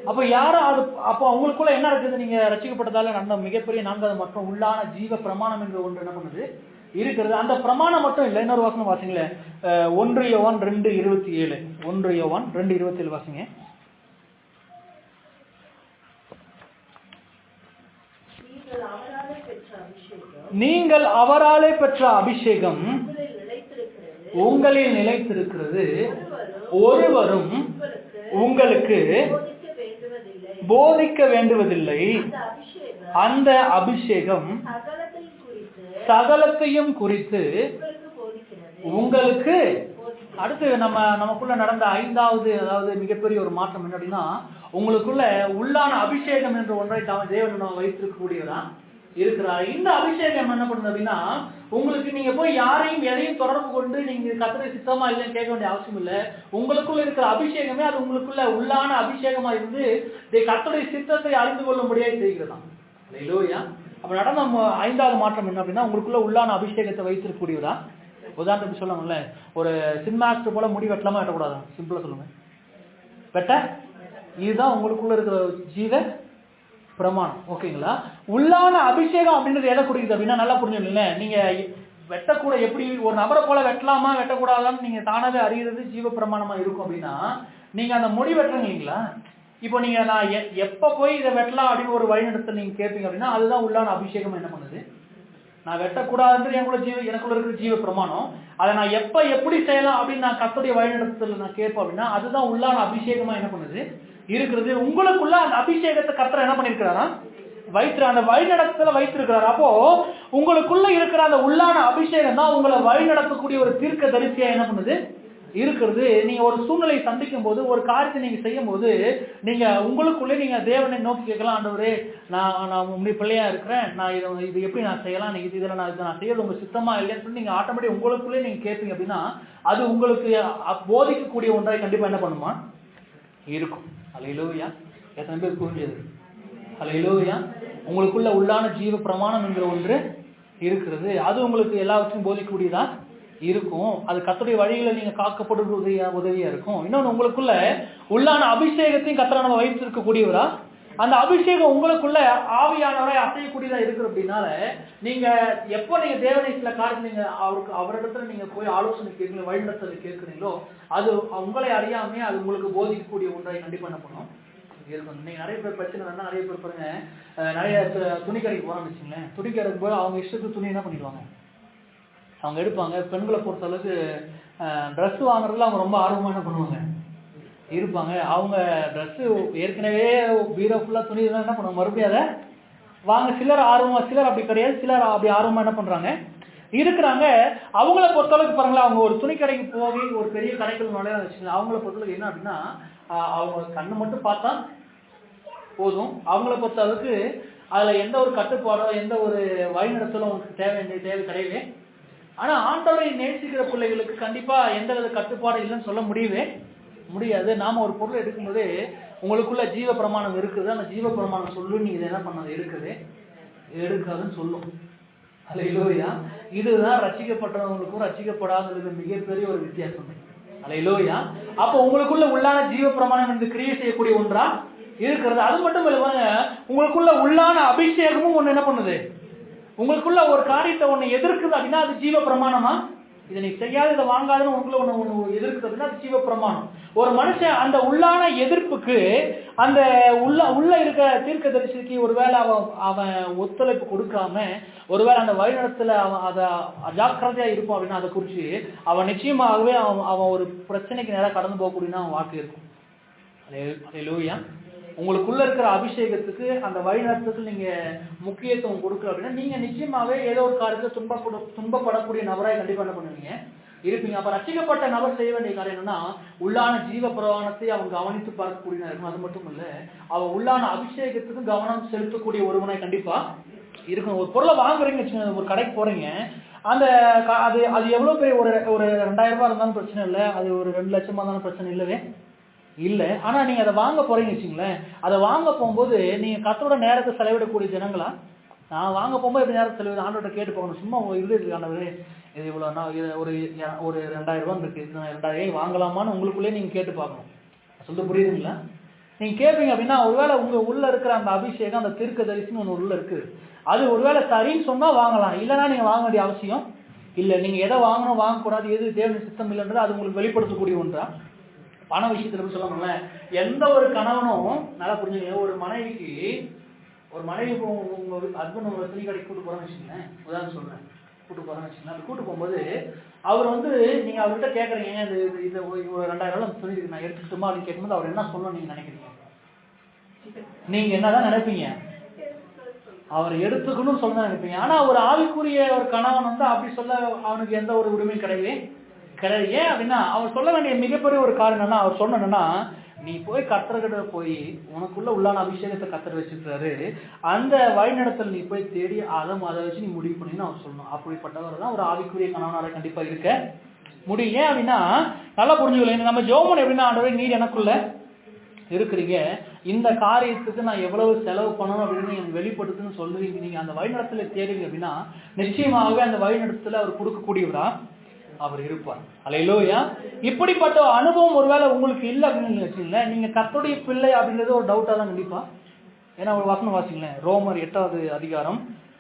அப்ப யாரும் அது அப்போ அவங்களுக்குள்ள என்ன இருக்குது? நீங்க ரட்சிக்கப்பட்டதால நடந்த மிகப்பெரிய 4வது மற்றும் உள்ளான ஜீவ பிரமாணம் என்ற ஒன்று என்ன பண்ணுது இருக்கிறது. அந்த பிரமாணம் மட்டும் இல்லை. இன்னொரு வாசனம் வாசிங்களேன், 1 யோவான் 2:27. 1 யோவான் 2:27 வாசிங்க. நீங்கள் அவராலே பெற்ற அபிஷேகம் உங்களில் நிலைத்திருக்கிறது, ஒருவரும் உங்களுக்கு போதிக்க வேண்டுவதில்லை. அந்த அபிஷேகம் சகலத்தையும் குறித்து உங்களுக்கு. அடுத்து நமக்குள்ள நடந்த 5வது அதாவது மிகப்பெரிய ஒரு மாற்றம் என்ன அப்படின்னா, உங்களுக்குள்ள உள்ளான அபிஷேகம் என்ற ஒன்றை தேவன் வைத்திருக்கக்கூடியதான் இருக்கிறார். இந்த அபிஷேகம் என்ன பண்ணுது அப்படின்னா, உங்களுக்கு நீங்க போய் யாரையும் எதையும் தொடர்பு கொண்டு நீங்க கர்த்தரை சித்தமா இல்லைன்னு கேட்க வேண்டிய அவசியம் இல்லை. உங்களுக்குள்ள இருக்கிற அபிஷேகமே அது உங்களுக்குள்ள உள்ளான அபிஷேகமா இருந்து கர்த்தருடைய சித்தத்தை அறிந்து கொள்ள முடியாது செய்கிறதாம். அல்லேலூயா. அப்ப நடந்த 5வது மாற்றம் என்ன அப்படின்னா, உங்களுக்குள்ள உள்ளான அபிஷேகத்தை வைத்திருக்கக்கூடியதா. உதாரணத்துக்கு சொல்லுவாங்கல்ல, ஒரு சினிமாஸ்டர் போல முடி வெட்டலாமா வெட்டக்கூடாதா? சிம்பிளா சொல்லுங்க. வெட்ட. இதுதான் உங்களுக்குள்ள இருக்கிற ஜீவ பிரமாணம். ஓகேங்களா? உள்ளான அபிஷேகம் அப்படின்றது எதை குறிக்குது அப்படின்னா, நல்லா புரிஞ்சுக்கல. நீங்க வெட்டக்கூட எப்படி ஒரு நபரை போல வெட்டலாமா வெட்டக்கூடாதான்னு நீங்க தானாவே அறிகிறது ஜீவ பிரமாணமா இருக்கும். அப்படின்னா நீங்க அந்த முடி வெட்டுறீங்க இல்லைங்களா, இப்போ நீங்க நான் எப்ப போய் இதை வெட்டலாம் அப்படின்னு ஒரு வழிநடத்த நீங்க கேட்பீங்க அப்படின்னா, அதுதான் உள்ளான அபிஷேகம் என்ன பண்ணுது. நான் வெட்டக்கூடாதுன்றது எனக்குள்ள இருக்கிற ஜீவ பிரமாணம். அதை நான் எப்ப எப்படி செய்யலாம் அப்படின்னு நான் கர்த்தருடைய வழிநடத்தல நான் கேட்பேன் அப்படின்னா, அதுதான் உள்ளான அபிஷேகமா என்ன பண்ணுது இருக்கிறது. உங்களுக்குள்ள அந்த அபிஷேகத்தை கர்த்தர் என்ன பண்ணிருக்கிறாரா அந்த வழிநடத்தல வைத்திருக்கிறார். அப்போ உங்களுக்குள்ள இருக்கிற அந்த உள்ளான அபிஷேகம் தான் உங்களை வழிநடத்தக்கூடிய ஒரு தீர்க்க தரிசியா என்ன பண்ணுது இருக்கிறது. நீங்க ஒரு சூழ்நிலையை சந்திக்கும் போது, ஒரு காரியத்தை நீங்க செய்யும் போது, நீங்க உங்களுக்குள்ளே நீங்க தேவனை நோக்கி கேட்கலாம், ஆண்டவரே நான் உங்களுடைய பிள்ளையா இருக்கிறேன், நான் இது எப்படி நான் செய்யலாம், இதில் நான் செய்யறது உங்க சித்தமா இல்லைன்னு சொல்லி நீங்க ஆட்டோமேட்டிக் உங்களுக்குள்ளே நீங்க கேட்பீங்க அப்படின்னா, அது உங்களுக்கு போதிக்கக்கூடிய ஒன்றாய் கண்டிப்பா என்ன பண்ணுமா இருக்கும். அல்லேலூயா. எத்தனை பேர் புரிஞ்சது? அல்லேலூயா. உங்களுக்குள்ள உள்ளான ஜீவ பிரமாணம் என்கிற ஒன்று இருக்கிறது. அது உங்களுக்கு எல்லாவற்றையும் போதிக்கக்கூடியதா இருக்கும். அது கர்த்தருடைய வழிகளை நீங்க காக்கப்படுவது உதவியா இருக்கும். இன்னொன்று, உங்களுக்குள்ள உள்ளான அபிஷேகத்தையும் கர்த்தர் நம்ம வைத்திருக்கக்கூடியவரா. அந்த அபிஷேகம் உங்களுக்குள்ள ஆவியானவரை அசையக்கூடியதா இருக்கு. அப்படின்னால நீங்க எப்போ நீங்க தேவனை சில காரியத்தை நீங்க அவரிடத்துல நீங்க போய் ஆலோசனை கேட்கல, வழிநடத்தலை கேட்கிறீங்களோ, அது உங்களை அறியாமே அது உங்களுக்கு போதிக்கக்கூடிய ஒன்றை கண்டிப்பா என்ன பண்ணும் இருக்கும். நீங்க நிறைய பேர் பிரச்சனை வேணா, நிறைய பேர் பாருங்க, நிறைய துணிக்கடைக்கு போறான்னு வச்சுங்களேன், துணிக்கடைக்கு போய் அவங்க இஷ்டத்துக்கு துணி என்ன பண்ணிடுவாங்க, அவங்க எடுப்பாங்க. பெண்களை பொறுத்த அளவுக்கு ட்ரெஸ் வாங்குறதுல அவங்க ரொம்ப ஆர்வமா என்ன பண்ணுவாங்க, இருப்பாங்க. அவங்க ட்ரெஸ்ஸு ஏற்கனவே பீரோ ஃபுல்லாக துணி இருந்தால் என்ன பண்ணுவாங்க, மறுபடியும் அதை வாங்க. சிலர் ஆர்வமாக, சிலர் அப்படி கிடையாது, சிலர் அப்படி ஆர்வமாக என்ன பண்ணுறாங்க இருக்கிறாங்க. அவங்கள பொறுத்தளவுக்கு பாருங்களேன், அவங்க ஒரு துணி கடைக்கு போய் ஒரு பெரிய கடைக்குள்ள நுழைய வச்சுக்கோங்க. அவங்கள பொறுத்தளவுக்கு என்ன அப்படின்னா, அவங்க கண்ணு மட்டும் பார்த்தா போதும். அவங்கள பொறுத்தளவுக்கு அதில் எந்த ஒரு கட்டுப்பாடோ எந்த ஒரு வழிநடத்தலும் அவங்களுக்கு தேவை கிடையவே. ஆனால் ஆண்டவரை நேசிக்கிற பிள்ளைகளுக்கு கண்டிப்பாக எந்த வித கட்டுப்பாடும் இல்லைன்னு சொல்ல முடியாது. நாம் ஒரு பொருளை எடுக்கும்போது உங்களுக்குள்ள ஜீவ பிரமாணம் இருக்குது, அந்த ஜீவ பிரமாணம் சொல்லும் நீங்கள் என்ன பண்ணது எடுக்காதுன்னு சொல்லும். அல்லேலூயா. இதுதான் ரட்சிக்கப்பட்டவங்களுக்கும் ரட்சிக்கப்படாதவங்களுக்கும் மிகப்பெரிய ஒரு வித்தியாசம். அல்லேலூயா. அப்போ உங்களுக்குள்ள உள்ளான ஜீவ பிரமாணம் என்று கிரியை செய்யக்கூடிய ஒன்றா இருக்கிறது. அது மட்டும் இல்லாம உங்களுக்குள்ள உள்ளான அபிஷேகமும் ஒண்ணு என்ன பண்ணுது, உங்களுக்குள்ள ஒரு காரியத்தை ஒண்ணு எதிர்க்குது அப்படின்னா அது ஜீவ பிரமாணமா. இதை நீ செய்யாத, இதை வாங்காதுன்னு உங்களுக்குள்ள ஒண்ணு எதிர்க்குது அப்படின்னா அது ஜீவ பிரமாணம். ஒரு மனுஷன் அந்த உள்ளான எதிர்ப்புக்கு அந்த உள்ள இருக்க தீர்க்க தரிசிக்கு ஒருவேளை அவன் ஒத்துழைப்பு கொடுக்காம ஒருவேளை அந்த வழிநடத்துல அவன் அதை அஜாக்கிரதையா இருப்பான் அப்படின்னா அதை குறிச்சு அவன் நிச்சயமாகவே அவன் ஒரு பிரச்சனைக்கு நேரம் கடந்து போகக்கூடியனா அவன் வாக்கு இருக்கும். அல்லேலூயா. உங்களுக்குள்ள இருக்கிற அபிஷேகத்துக்கு அந்த வழிநடத்துக்கு நீங்க முக்கியத்துவம் கொடுக்கல அப்படின்னா நீங்க நிச்சயமாவே ஏதோ ஒரு காரியத்துல துன்பப்படக்கூடிய நபராய் கண்டிப்பா என்ன பண்ணுவீங்க இருப்பீங்க. அப்ப ரட்சிக்கப்பட்ட நபர் செய்ய வேண்டிய காரியம் என்னன்னா, உள்ளான ஜீவ பிரமாணத்தை அவன் கவனித்து பார்க்கக்கூடிய இருக்கும். அது மட்டும் இல்ல, அவன் உள்ளான அபிஷேகத்துக்கும் கவனம் செலுத்தக்கூடிய ஒருவனாய் கண்டிப்பா இருக்கணும். ஒரு பொருளை வாங்குறீங்கன்னு வச்சுக்கோங்க, ஒரு கடைக்கு போறீங்க, அந்த அது எவ்வளவு பெரிய ஒரு 2000 ரூபாய் இருந்தாலும் பிரச்சனை இல்லை, அது ஒரு 2 லட்சமா இருந்தாலும் பிரச்சனை இல்லவே இல்லை. ஆனா நீங்க அதை வாங்க போறீங்கன்னு வச்சுங்களேன், அதை வாங்க போகும்போது நீங்க கர்த்தரோட நேரத்தை செலவிடக்கூடிய ஜனங்களா? நான் வாங்க போகும்போது எப்படி நேரத்தை செலவிட ஆண்டோட கேட்டு போகணும். சும்மா இது ஆண்டவரே இது இவ்வளோ ஒரு 2000 ரூபாய் இருக்கு, 2000 வாங்கலாமான்னு உங்களுக்குள்ளே நீங்க கேட்டு பார்க்கணும். சொல்ல புரியுதுங்களா? நீங்க கேட்பீங்க அப்படின்னா ஒருவேளை உங்க உள்ள இருக்கிற அந்த அபிஷேகம், அந்த தீர்க்க தரிசனம் ஒன்று உள்ள இருக்கு, அது ஒருவேளை சரின்னு சொன்னா வாங்கலாம், இல்லைன்னா நீங்க வாங்க வேண்டிய அவசியம் இல்லை. நீங்க எதை வாங்கணும் வாங்கக்கூடாது, எது தேவனுடைய சித்தம் இல்லைன்றது அது உங்களுக்கு வெளிப்படுத்தக்கூடிய ஒன்றா. பண விஷயத்துல போய் சொல்ல எந்த ஒரு கணவனும் நல்லா புரிஞ்சுங்க, ஒரு மனைவி உங்க ஹஸ்பண்ட் உங்களை துணி கடைக்கு கூட்டு போறேன்னு வச்சுக்கோங்களேன், உதாரணம் சொல்றேன், கூட்டு போறேன்னு வச்சுக்கோங்களேன். அப்படி கூட்டு போகும்போது அவர் நீங்க அவர்கிட்ட கேட்குறீங்க, இது ஒரு 2000 ரூபாய் துணி இருக்கு நான் எடுத்துக்கிட்டுமா அப்படின்னு கேட்கும்போது அவர் என்ன சொல்லணும் நீங்க நினைக்கிறீங்க? நீங்க என்னதான் நினைப்பீங்க? அவர் எடுத்துக்கணும்னு சொல்ல நினைப்பீங்க. ஆனா ஒரு ஆவிக்குரிய ஒரு கணவன் அப்படி சொல்ல அவனுக்கு எந்த ஒரு உரிமையும் கிடையாது. ஏன் அப்படின்னா அவர் சொல்ல வேண்டிய மிகப்பெரிய ஒரு காரணம் என்னன்னா, அவர் சொன்னா நீ போய் கர்த்தர்கிட்ட போய் உனக்குள்ள உள்ளான அபிஷேகத்தை கர்த்தர் வச்சிருக்காரு, அந்த வழிநடத்தல் நீ போய் தேடி அதை வச்சு நீ முடிவு பண்ணின்னு அவர் சொல்லணும். அப்படிப்பட்டவர் தான் ஒரு ஆவிக்குரிய கணவனால கண்டிப்பா இருக்க முடியும். ஏன் அப்படின்னா நல்லா புரிஞ்சுக்கல, நம்ம ஜெபம் எப்படின்னா, ஆண்டவரே நீர் எனக்குள்ள இருக்கிறீங்க, இந்த காரியத்துக்கு நான் எவ்வளவு செலவு பண்ணணும் அப்படின்னு எனக்கு வெளிப்படுத்துன்னு சொல்லுவீங்க. நீங்க அந்த வழிநடத்தல தேடுவீங்க அப்படின்னா நிச்சயமாகவே அந்த வழிநடத்தல அவர் கொடுக்கக்கூடியவரா அவர் இருப்பார். அல்லேலூயா. இப்படிப்பட்ட அனுபவம் ஒருவேளை உங்களுக்கு இல்லை அப்படின்னு வச்சுங்களேன், நீங்க கர்த்தருடைய பிள்ளை அப்படின்றது ஒரு டவுட்டா தான் கண்டிப்பா. ஏன்னா ஒரு வசனம் வாசிங்களேன், ரோமர் 8வது அதிகாரம்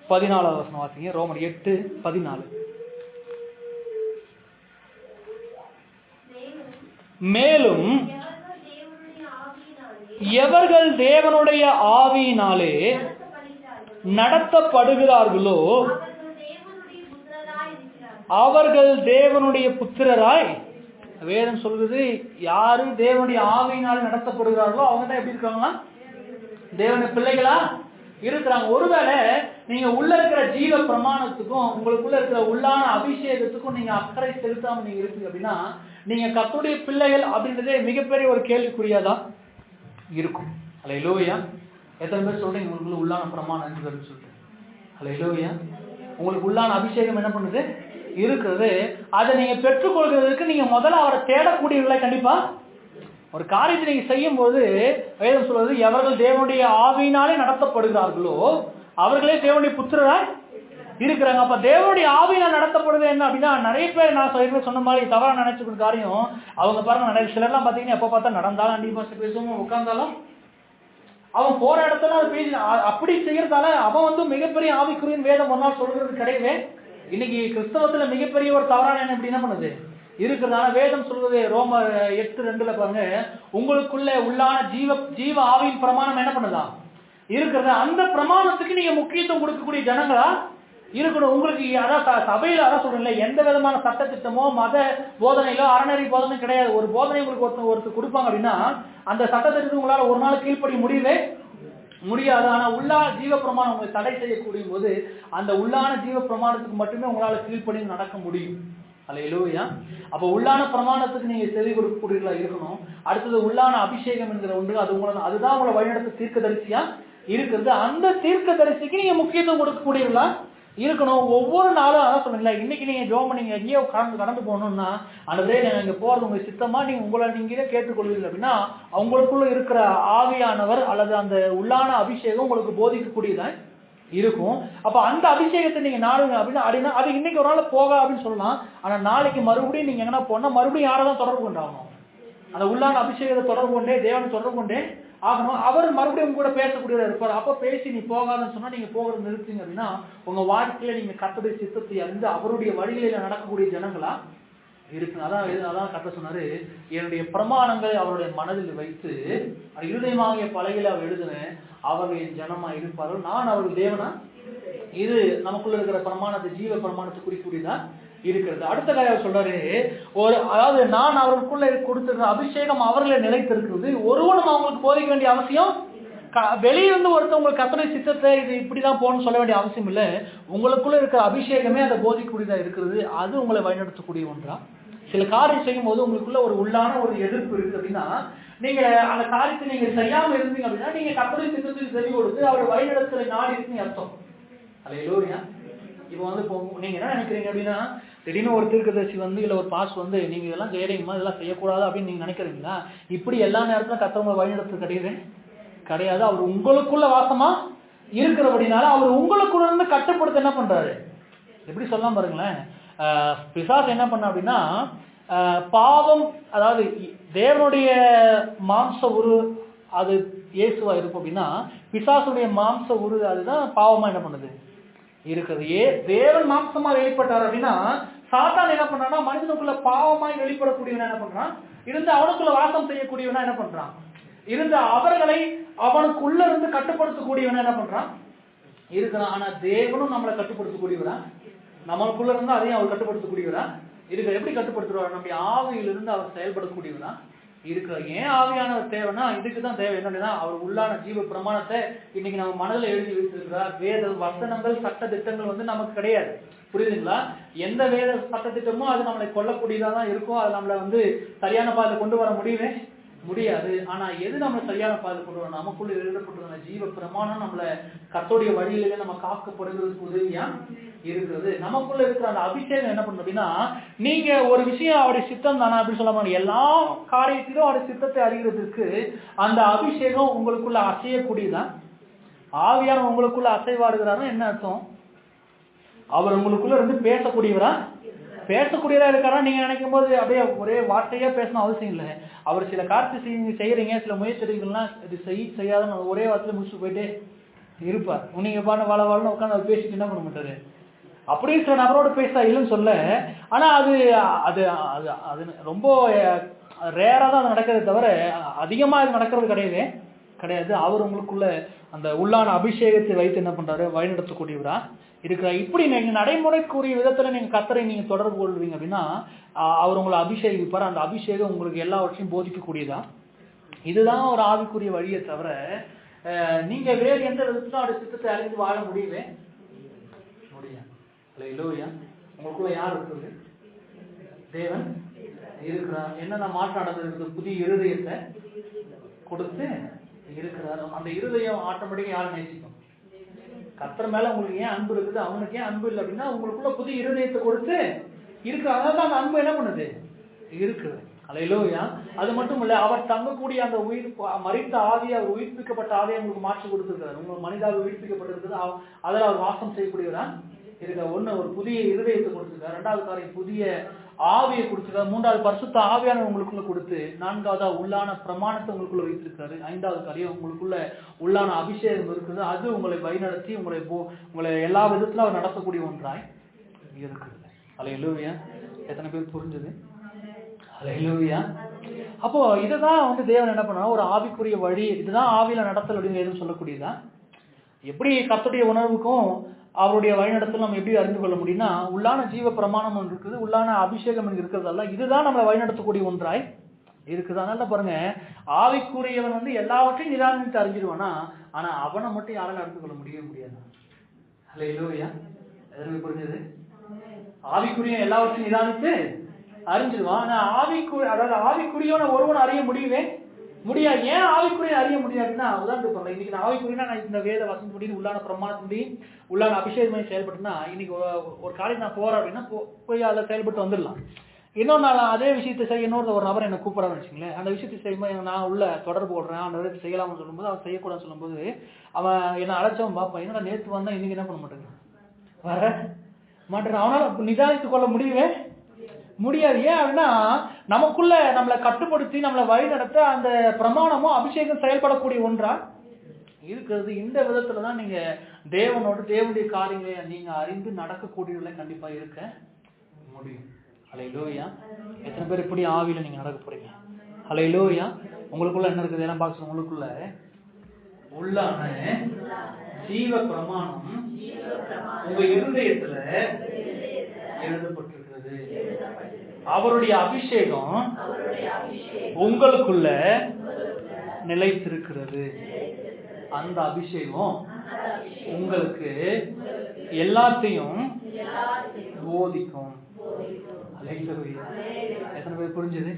14வது வசனம் வாசிங்க. ரோமர் 8:14. மேலும் எவர்கள் தேவனுடைய ஆவியினாலே நடத்தப்படுகிறார்களோ அவர்கள் தேவனுடைய புத்திரராய். வேதம் சொல்றது யாரு தேவனுடைய ஆவியினால் நடத்தப்படுகிறார்களோ அவங்க தான் எப்படி இருக்காங்களா? தேவனுடைய பிள்ளைகளா இருக்கிறாங்க. ஒருவேளை நீங்க உள்ள இருக்கிற ஜீவ பிரமாணத்துக்கும் உங்களுக்குள்ள இருக்கிற உள்ளான அபிஷேகத்துக்கும் நீங்க அக்கறை செலுத்தாம நீங்க இருக்கீங்க அப்படின்னா நீங்க கர்த்தருடைய பிள்ளைகள் அப்படின்றதே மிகப்பெரிய ஒரு கேள்விக்குறியாதான் இருக்கும். அல்லேலூயா. எத்தனை பேர் சொல்றீங்க உங்களுக்குள்ள உள்ளான பிரமாணம் இருக்குதுன்னு சொல்லிட்டு? அல்லேலூயா. உங்களுக்கு உள்ளான அபிஷேகம் என்ன பண்ணுது இருக்கிறது. அதை நீங்க பெற்றுக்கொள்கிறதுக்கு நீங்க முதல்ல அவரை தேடக்கூடியவர்களை கண்டிப்பா ஒரு காரியத்தை நீங்க செய்யும் போது வேதம் சொல்வது எவர்கள் தேவனுடைய ஆவியினாலே நடத்தப்படுகிறார்களோ அவர்களே தேவனுடைய புத்திரராய் இருக்கிறாங்க. அப்ப தேவனுடைய ஆவியினால் நடத்தப்படுது என்ன அப்படின்னா, நிறைய பேர் நான் சொன்ன மாதிரி தவறா நினைச்சுக்கிற காரியம் அவங்க பாருங்க, நிறைய சிலர்லாம் பாத்தீங்கன்னா எப்ப பார்த்தா நடந்தாலும் அண்டிபாச பேசுவோம், உட்கார்ந்தாலும் அவன் போற இடத்துல அது பேசி அப்படி செய்யறதால அவன் மிகப்பெரிய ஆவிக்குரியன் வேதம் ஒரு நாள் சொல்றது கிடையவே. இன்னைக்கு கிறிஸ்தவத்துல மிகப்பெரிய ஒரு தவறான என்ன பண்ணுது இருக்கிறதால வேதம் சொல்வது ரோமர் 8:2 பாருங்க, உங்களுக்குள்ள உள்ளான ஜீவ ஆவியின் பிரமாணம் என்ன பண்ணுதா இருக்கிறது. அந்த பிரமாணத்துக்கு நீங்க முக்கியத்துவம் கொடுக்கக்கூடிய ஜனங்களா இருக்கணும். உங்களுக்கு அதான் சபையில அதான் சொல்றேன்ல, எந்த விதமான சட்ட திட்டமோ மத போதனையிலோ அறநெறி போதனை கிடையாது. ஒரு போதனை உங்களுக்கு ஒருத்தர் கொடுப்பாங்க அப்படின்னா அந்த சட்டத்திற்கு உங்களால ஒரு நாள் கீழ்ப்படி முடியவே முடியாது. ஆனா உள்ளான ஜீவ பிரமாணம் உங்களை தடை செய்யக்கூடிய போது அந்த உள்ளான ஜீவ பிரமாணத்துக்கு மட்டுமே உங்களால கீழ்ப்படி நடக்க முடியும். அல்லேலூயா. அப்ப உள்ளான பிரமாணத்துக்கு நீங்க செவி கொடுக்கக்கூடியவர்களா இருக்கணும். அடுத்தது உள்ளான அபிஷேகம் என்கிற ஒன்று, அது உங்களை அதுதான் உங்களை வழிநடத்த தீர்க்கதரிசியா இருக்கிறது. அந்த தீர்க்கதரிசிக்கு நீங்க முக்கியத்துவம் கொடுக்கக்கூடியவர்களா இருக்கணும். ஒவ்வொரு நாளும் அதான் சொன்னீங்களா, இன்னைக்கு நீங்க ஜோம் நீங்க எங்கேயோ கடந்து போகணும்னா அன்றதே நீங்க இங்க போறது உங்க சித்தமா நீங்க உங்களை நீங்களே கேட்டுக்கொள்வீர்கள் அப்படின்னா அவங்களுக்குள்ள இருக்கிற ஆவியானவர் அல்லது அந்த உள்ளான அபிஷேகம் உங்களுக்கு போதிக்கக்கூடியதான் இருக்கும். அப்ப அந்த அபிஷேகத்தை நீங்க நாடுங்க அப்படின்னா அது இன்னைக்கு ஒரு நாள் போக அப்படின்னு சொல்லலாம். ஆனா நாளைக்கு மறுபடியும் நீங்க எங்கன்னா போனா மறுபடியும் யாரதான் தொடர்பு கொண்டாகணும்? அந்த உள்ளான அபிஷேகத்தை தொடர்பு கொண்டே தேவனை தொடர்பு கொண்டே ஆகணும். அவர் மறுபடியும் கூட பேசக்கூடியவர் இருப்பார். அப்ப பேசி நீ போகாதுன்னு சொன்னா நீங்க போகிறது நிறுத்தீங்க அப்படின்னா உங்க வாழ்க்கையில நீங்க கர்த்தருடைய சித்தத்தை அறிந்து அவருடைய வழிகளில நடக்கக்கூடிய ஜனங்களா இருக்கு. அதான் கர்த்தர் சொன்னாரு, என்னுடைய பிரமாணங்களை அவருடைய மனதில் வைத்து இருதயமாகிய பலகையில அவர் எழுதுனேன், அவருடைய ஜனமா இருப்பார்கள், நான் அவர்கள் தேவனா. இது நமக்குள்ள இருக்கிற பிரமாணத்தை ஜீவ பிரமாணத்தை குறிக்கூடியதா இருக்கிறது. அடுத்த காரியம் சொல்றாரு, அதாவது நான் அவர்களுக்குள்ள கொடுத்திருக்கிற அபிஷேகம் அவர்களை நிலைத்திருக்கிறது. ஒருவனும் அவங்களுக்கு போதிக்க வேண்டிய அவசியம் வெளியிருந்து ஒருத்தவங்களுக்கு கர்த்தருடைய சித்தத்தை இது இப்படிதான் போகணும்னு சொல்ல வேண்டிய அவசியம் இல்லை. உங்களுக்குள்ள இருக்கிற அபிஷேகமே அதை போதிக்கக்கூடியதா இருக்கிறது. அது உங்களை வழிநடத்தக்கூடிய ஒன்றா. சில காரியம் செய்யும் போது உங்களுக்குள்ள ஒரு உள்ளான ஒரு எதிர்ப்பு இருக்கு அப்படின்னா நீங்க அந்த காரியத்தை நீங்க செய்யாம இருந்தீங்க அப்படின்னா நீங்க கர்த்தருடைய சித்தத்துக்கு செவி கொடுத்து அவர் வழிநடத்தலை நாடி இருக்குன்னு அர்த்தம். அல்லேலூயா. இப்போ நீங்க என்ன நினைக்கிறீங்க அப்படின்னா திடீர்னு ஒரு தீர்க்கதரிசி இல்ல ஒரு பாஸ் நீங்க இதெல்லாம் செய்யறீங்கம்மா இதெல்லாம் செய்யக்கூடாது அப்படின்னு நீங்க நினைக்கிறீங்களா? இப்படி எல்லா நேரத்திலும் கர்த்தவங்க வழிநடத்து கிடையாது. அவர் உங்களுக்குள்ள வாசமா இருக்கிறபடினால அவர் உங்களுக்குள்ள இருந்து கட்டுப்படுத்த என்ன பண்றாரு? எப்படி சொல்லலாம் பாருங்களேன். பிசாசு என்ன பண்ண அப்படின்னா பாவம், அதாவது தேவனுடைய மாம்ச உரு அது இயேசுவா இருக்கும் அப்படின்னா பிசாசுடைய மாம்ச உரு அதுதான் பாவமா என்ன பண்ணுது இருக்கிறது. தேவன் மாம்சமா வெளிப்பட்டார் அப்படின்னா சாத்தான் என்ன பண்றான்னா மனிதனுக்குள்ள பாவமாய் வெளிப்படக்கூடியவனா என்ன பண்றான் இருந்து அவனுக்குள்ள வாசம் செய்யக்கூடியவனா என்ன பண்றான் இருந்து அவர்களை அவனுக்குள்ள இருந்து கட்டுப்படுத்தக்கூடியவனா என்ன பண்றான் இருக்கிறான். ஆனா தேவனும் நம்மளை கட்டுப்படுத்தக்கூடியவரா, நம்மளுக்குள்ள இருந்து அதையும் அவர் கட்டுப்படுத்தக்கூடியவரா இருக்கிற. எப்படி கட்டுப்படுத்துவார்? நம்முடைய ஆவியிலிருந்து அவர் செயல்படக்கூடியவரா இருக்கிறார். ஏன் ஆவியானவர் தேவைன்னா இதுக்குதான் தேவை. என்னன்னா அவர் உள்ளான ஜீவ பிரமாணத்தை இன்னைக்கு நம்ம மனதில் எழுதி வைத்திருக்கிறார். வேத வசனங்கள் சட்ட திட்டங்கள் நமக்கு கிடையாது. புரியுதுங்களா? எந்த வேத சட்ட திட்டமும் அது நம்மளை கொல்லக்கூடியதா தான் இருக்கும். அது நம்மளை சரியான பாதையில் கொண்டு வர முடியாது. ஆனா எது நம்ம சரியான பாதையில் கொண்டு வர நமக்குள்ள எழுதப்பட்டிருந்த ஜீவ பிரமாணம் நம்மளை கர்த்தருடைய வழியிலே நம்ம காக்கப்படுகிறதுக்கு உதவியா இருக்கிறது. நமக்குள்ள இருக்கிற அந்த அபிஷேகம் என்ன பண்ணும் அப்படின்னா நீங்க ஒரு விஷயம் அவருடைய சித்தம் தானே அப்படின்னு சொல்ல எல்லா காரியத்திலும் அவருடைய சித்தத்தை அறிகிறதுக்கு அந்த அபிஷேகம் உங்களுக்குள்ள அசையக்கூடியதான். ஆவியான உங்களுக்குள்ள அசைவாடுகிறாருன்னா என்ன அர்த்தம்? அவர் உங்களுக்குள்ள இருந்து பேசக்கூடியவரா இருக்காரா? நீங்க நினைக்கும் போது அப்படியே ஒரே வார்த்தையா பேசணும் அவசியம் இல்லை. அவர் சில காரியத்தை செய்யறீங்க, சில முயற்சி எடுக்கலாம், இது செய்யாத ஒரே வார்த்தையில முடிச்சுட்டு போயிட்டே இருப்பார். நீங்க பாட வாழ உட்காந்து அவர் பேசிட்டு என்ன பண்ண மாட்டாரு. அப்படியே சில நபரோட பேச இல்லைன்னு சொல்ல, ஆனா அது அது அது ரொம்ப ரேரா தான் அது நடக்கிறத தவிர அதிகமா இது நடக்கிறது கிடையாது. அவர் உங்களுக்குள்ள அந்த உள்ளான அபிஷேகத்தை வைத்து என்ன பண்றாரு வழிநடத்தக்கூடியவரா இருக்கிறார். இப்படி நீங்க நடைமுறைக்குரிய விதத்துல நீங்க கர்த்தரை நீங்க தொடர்பு கொள்வீங்க அப்படின்னா அவர் உங்களை அபிஷேகிப்பார். அந்த அபிஷேகம் உங்களுக்கு எல்லாவற்றையும் போதிக்கக்கூடியதா. இதுதான் ஒரு ஆவிக்குரிய வழியை தவிர நீங்க வேறு எந்த விதத்திலும் அவருடைய சித்தத்தை அறிந்து வாழ முடியாது. உங்களுக்குள்ள யார் இருக்குது? தேவன் இருக்கிறார். என்னென்ன மாற்றம் நடந்திருக்கு? புதிய இருதயத்தை கொடுத்து இருக்கிறார். அந்த இருதயம் ஆட்டோமேட்டிக்கா யாரை நேசிக்கும்? கர்த்தர் மேல உங்களுக்கு ஏன் அன்பு இருக்குது, அவனுக்கு ஏன் அன்பு இல்லை அப்படின்னா உங்களுக்குள்ள புதிய இருதயத்தை கொடுத்து இருக்கு. அதனால அந்த அன்பு என்ன பண்ணுது இருக்குது. அல்லேலூயா. அது மட்டும் இல்ல, அவர் தங்கக்கூடிய அந்த உயிர் மரித்த ஆவியை, அவர் உயிர்ப்பிக்கப்பட்ட ஆவியை உங்களுக்கு மாற்றி கொடுத்திருக்கிறார். உங்களுக்கு மனிதாவை உயிர்ப்பிக்கப்பட்டிருக்கிறது, அதில் அவர் வாசம் செய்யக்கூடியவரா இருக்க. ஒண்ணு ஒரு புதிய இருதயத்தை கொடுத்திருக்கார். ரெண்டாவது காரியம் புதிய ஆவியை கொடுத்திருக்காரு. மூன்றாவது பரிசுத்த ஆவியான உங்களுக்குள்ள கொடுத்து, நான்காவதா உள்ளான பிரமாணத்தை உங்களுக்குள்ள வைத்திருக்காரு. ஐந்தாவது காரியம் உங்களுக்குள்ள உள்ளான அபிஷேகம் இருக்குது. அது உங்களை வழிநடத்தி உங்களை எல்லா விதத்திலும் அவர் நடத்தக்கூடிய ஒன்றாய் இருக்குது. அல்லேலூயா. எத்தனை பேர் புரிஞ்சது? அல்லேலூயா. அப்போ இதுதான் தேவன் என்ன பண்ணா ஒரு ஆவிக்குரிய வழி, இதுதான் ஆவியில நடத்தல் அப்படின்னு எதுவும் சொல்லக்கூடியதா. எப்படி கர்த்தருடைய உணர்வுக்கும் அவருடைய வழிநடத்தல் நம்ம எப்படி அறிந்து கொள்ள முடியும்னா, உள்ளான ஜீவ பிரமாணம் ஒன்று இருக்குது, உள்ளான அபிஷேகம் இருக்கிறதல்ல, இதுதான் நம்மளை வழிநடத்தக்கூடிய ஒன்றாய் இருக்குது. அதனால பாருங்க, ஆவிக்குரியவன் எல்லாவற்றையும் நிராகரித்து அறிஞ்சிருவானா, ஆனா அவனை மட்டும் யாராலும் அறிந்து கொள்ள முடியாது. அல்லேலூயா. எதற்கு புரிஞ்சது? ஆவிக்குரிய எல்லாவற்றையும் நிராகரித்து அறிஞ்சிருவான். ஆனா ஆவிக்குரியவனை ஒருவன் அறிய முடியாது. ஏன் ஆவிக்குரிய அறிய முடியாதுன்னா, உதாரணத்துக்கு சொல்றேன், இன்னைக்கு நான் ஆவிக்குரியனா நான் இந்த வேத வசனப்படி உள்ளான பிரமாணப்படி உள்ளான அபிஷேகமே செயல்பட்டுனா, இன்னைக்கு ஒரு காலையில் நான் போறேன் அப்படின்னா போய் அதில் செயல்பட்டு வந்துடலாம். இன்னொரு நாள் அதே விஷயத்தை செய்ய ஒரு நபர் என்ன கூப்பிடறான்னு வச்சுங்களேன், அந்த விஷயத்தை செய்யும்போது நான் உள்ள தொடர்பு போடுறேன், அந்த விதத்தை செய்யலாம்னு சொல்லும்போது அவன் செய்யக்கூடாதுன்னு சொல்லும்போது அவன் என்ன அழைச்சவன் பார்ப்பான், என்னடா நேற்று வந்தா இன்னைக்கு என்ன பண்ண மாட்டேங்கிறான், வர மாட்டேன். அவனால நிதானித்துக் கொள்ள முடியாது. ஏன் அப்படின்னா, நமக்குள்ள நம்மளை கட்டுப்படுத்தி நம்மளை வழி நடத்த அந்த பிரமாணமும் அபிஷேகம் செயல்படக்கூடிய ஒன்றா இருக்கிறது. இந்த விதத்துல தான் நீங்க தேவனுடைய காரியங்களை நீங்க அறிந்து நடக்கக்கூடியவர்களை கண்டிப்பா இருக்க முடியும். ஹல்லேலூயா. எத்தனை பேர் இப்படி ஆவியில நீங்க நடக்க போறீங்க? ஹல்லேலூயா. உங்களுக்குள்ள என்ன இருக்குது எல்லாம் பார்க்க, உங்களுக்குள்ள உள்ளான ஜீவ பிரமாணம் உங்க இருதயத்துல எழுதப்பட்டிருக்கிறது. அவருடைய அபிஷேகம் உங்களுக்குள்ள நிலைத்திருக்கிறது. அந்த அபிஷேகம் உங்களுக்கு எல்லாத்தையும் போதிக்கும். எத்தனை பேர் புரிஞ்சது?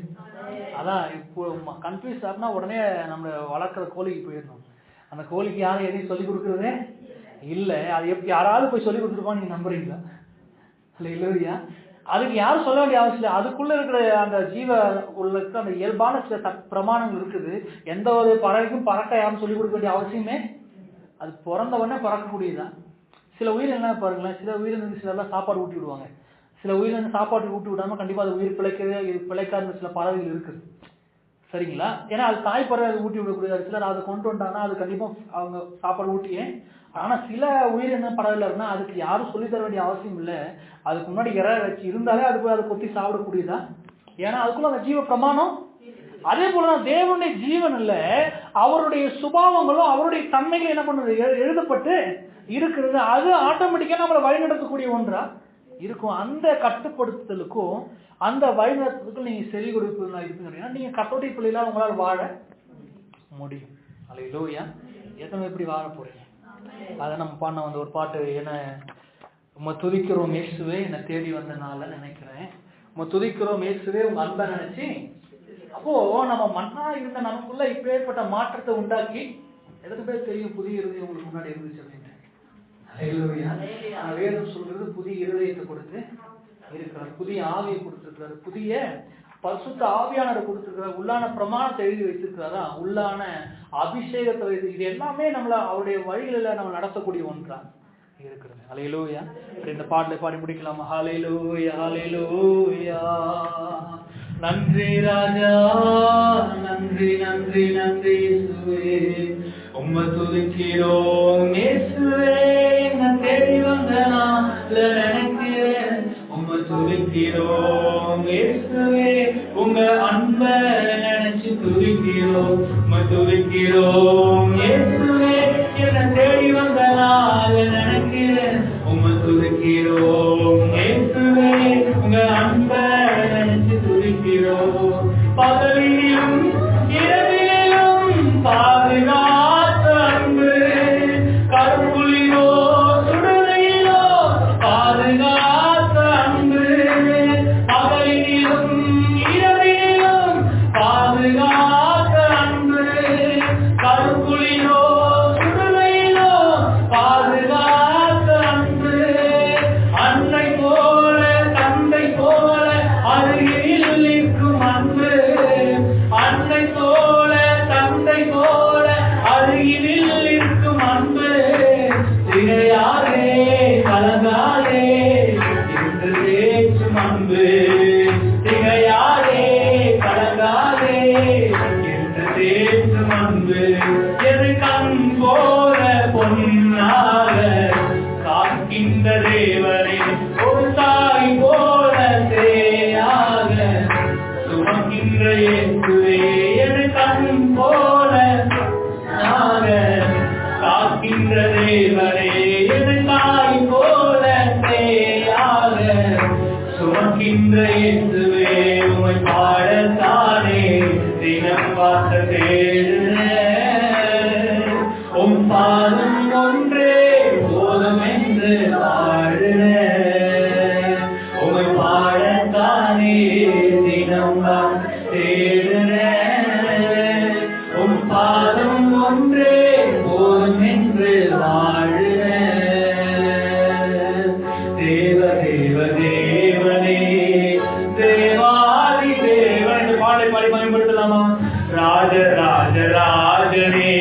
அதான் இப்போ கன்ஃபியூஸ் ஆகுனா உடனே நம்ம வளர்க்குற கோழிக்கு போயிடணும். அந்த கோழிக்கு யாரும் எதையும் சொல்லிக் கொடுக்குறதே இல்லை. அது எப்படி யாராவது போய் சொல்லி கொடுத்துருப்பான்னு நீங்க நம்புறீங்களா? இல்லையா? அதுக்கு யாரும் சொல்ல வேண்டிய அவசியம் இல்லை. அதுக்குள்ள இருக்கிற அந்த ஜீவ உள்ளக்கு அந்த இயல்பான சில பிரமாணங்கள் இருக்குது. எந்த ஒரு பறவைக்கும் பறக்க யாரும் சொல்லிக் கொடுக்க வேண்டிய அவசியமே, அது பிறந்தவொடனே பறக்கக்கூடியதுதான். சில உயிரினங்கள் பாருங்களேன், சில உயிரினங்களுக்கு சிலர்லாம் சாப்பாடு ஊட்டி விடுவாங்க, சில உயிரினங்கள் சாப்பாடு ஊட்டி விடாம கண்டிப்பா அது உயிர் பிழைக்காத சில பறவைகள் இருக்குது. சரிங்களா? ஏன்னா அது தாய் பறவை அது ஊட்டி விடக்கூடியது. சிலர் அதை கொண்டு வந்தாங்கன்னா அது கண்டிப்பா அவங்க சாப்பாடு ஊட்டியே. ஆனா சில உயிரின பறவைல இருந்தா அதுக்கு யாரும் சொல்லி தர வேண்டிய அவசியம் இல்லை. அதுக்கு முன்னாடி இற வச்சு இருந்தாலே அது போய் அதை கொத்தி சாப்பிடக்கூடியதா. ஏன்னா அதுக்குள்ள அந்த ஜீவ பிரமாணம். அதே போலதான் தேவனுடைய ஜீவன் இல்ல, அவருடைய சுபாவங்களும் அவருடைய தன்மைகளும் என்ன பண்ணுது, எழுதப்பட்டு இருக்கிறது. அது ஆட்டோமேட்டிக்கா நம்மளை வழிநடத்தக்கூடிய ஒன்றா இருக்கும். அந்த கட்டுப்படுத்துதலுக்கும் அந்த வழிநடத்துதலுக்கும் நீங்க செவி கொடுப்பீங்களா இருப்பீங்க. நீங்க கட்டோட்டை பிள்ளைகளா உங்களால் வாழ முடியும். அல்லேலூயா. எத்தனை எப்படி வாழ போறீங்க? அதை நம்ம பாடின ஒரு பாட்டு, என்ன துதிக்கிறோம் இயேசுவே என்னை தேடி வந்தனால நினைக்கிறேன். துதிக்கிறோம் இயேசுவே உங்க அன்பை நினைச்சு. அப்போ நம்ம மண்ணா இருந்த நமக்குள்ள இப்ப ஏற்பட்ட மாற்றத்தை உண்டாக்கி, எத்தனை பேர் தெரியும் புதிய இருதயம் உங்களுக்கு முன்னாடி இருந்துச்சு அப்படின்னு? வேதம் சொல்றது புதிய இருதயத்தை கொடுத்து இருக்கிறார், புதிய ஆவியை கொடுத்திருக்கிறாரு, புதிய பரிசுத்த ஆவியானரை கொடுத்திருக்கிறார், உள்ளான பிரமாணத்தை எழுதி வைத்திருக்கிறாரா, உள்ளான அபிஷேகத்தை வைத்து. இது எல்லாமே நம்மள அவருடைய வழிகளில் நம்ம நடத்தக்கூடிய ஒன்றா இருக்கிறது. ஹல்லேலூயா. இந்த பாடலை பாடி முடிக்கலாமா? ஹல்லேலூயா ஹல்லேலூயா. நன்றி ராஜா, நன்றி நன்றி நன்றி இயேசுவே, உம்மை துதிக்கிறோம் இயேசுவே, என்னை தேடி வந்த நாள்ல நினைக்கிறேன். உம்மை துதிக்கிறோம் இயேசுவே, உங்க அன்பை நினைச்சு துதிக்கிறோம். உம்மை துதிக்கிறோம் இயேசுவே, என்னை தேடி வந்த நாள்ல நினைக்கிறேன். உம்மை துதிக்கிறோம் இயேசுவே, உங்க அன்பை நினைச்சு துதிக்கிறோம். பகலிலும் இரவிலும் பாதுகாத்த அன்பு, கருப்புலிலோ சுடலையிலோ பாதுகாத்த அன்பு, பகலிலும் இரவிலும் பாதுகாத்த அன்பு, கருப்புலிலோ சுடலையிலோ பாதுகாத்த அன்பு, அன்னை போல தந்தை போல அருகில் நிற்கும் அன்பு, அன்னை போல தந்தை போல அருகில் இருக்கும் அன்பு, திரையாரே கலங்காரே என்று பேசும் அன்பு, திரையாரே கலங்காரே என்று பேசும் அன்பு, எது கண் போல பொன்னாக காக்கின்ற தேவனை ஒரு தாய் போல சேயாக சுமக்கின்ற இயேசுவே, எது கண் போல காக்கின்ற தேவனே, எது தாய் இருக்கின்ற இயேசுவே உம்மை பாடத்தானே தினம் பார்க்க தேடுறேன். உம் பாதம் ஒன்றே போதும் என்று வாழுறேன். உம்மை பாடத்தானே தினம் பார்க்க தேடுறேன். உம் பாதம் ஒன்றே போதும் என்று வாழுறேன். தேவ தேவ தேவனே தேவாதி தேவன் பாடலை பாடி பயன்படுத்தலாமா? ராஜ ராஜ ராஜனே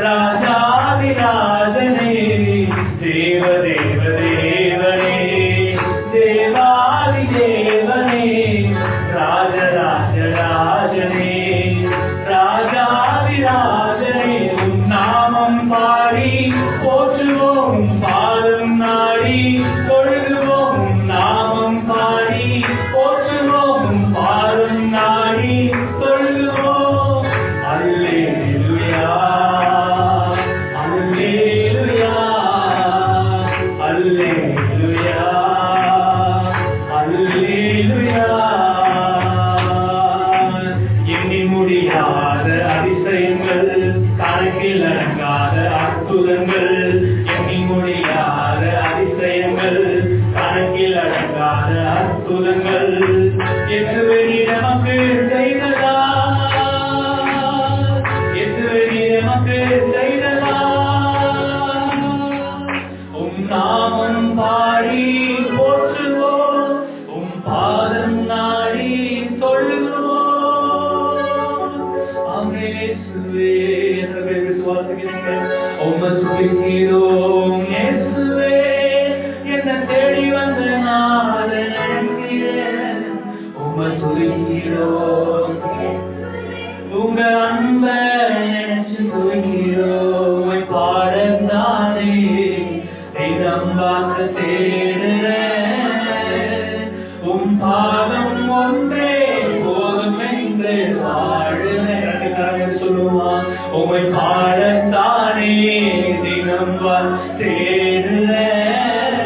ராஜாதி ராஜனே தேவ தேவ தேவனே தேவாதி தேவனே ராஜ ராஜ ராஜனே ராஜாதி ராஜனே உன் நாமம் பாடி போற்றுவோம் பாதம் நாடி தொழுகுவோம் நாமம் பாடி போற்றுவோம் பாதம் நாடி தொழுகுவோம். அல்லேலூயா அல்லேலூயா அல்லேலூயா அல்லேலூயா. எண்ணி முடியாத அதிசயங்கள் கணக்கில் அடங்காத அற்புதங்கள் எண்ணி முடியாத அதிசயங்கள் கணக்கில் அடங்காத அற்புதங்கள் எதுவெனி நமக்கு செய்ததா எதுவெனி நமக்கு செய்ததா. உம் நாமம் பாடி போற்றுவோம் உம் பாதம் நாடி தொழுகுவோம். இயேசுவே எத்தனை விசுவாசிக்கிறீங்க? உம்மை துதிக்கிறோம் இயேசுவே என்ன தேடி வந்த நான் நினைக்கிறேன். உம்மை துதிக்கிறோம் உங்க அன்பை நினைச்சு துதிக்கிறோம். உம்மை பாடத்தானே தினம் பார்க்க தேடுறேன். உம் பாதம் ஒன்றே போதும் என்று வாழுறேன். சொல்லுவான் உம்மை பாடத்தானே தினம் பார்க்க தேடுறேன்.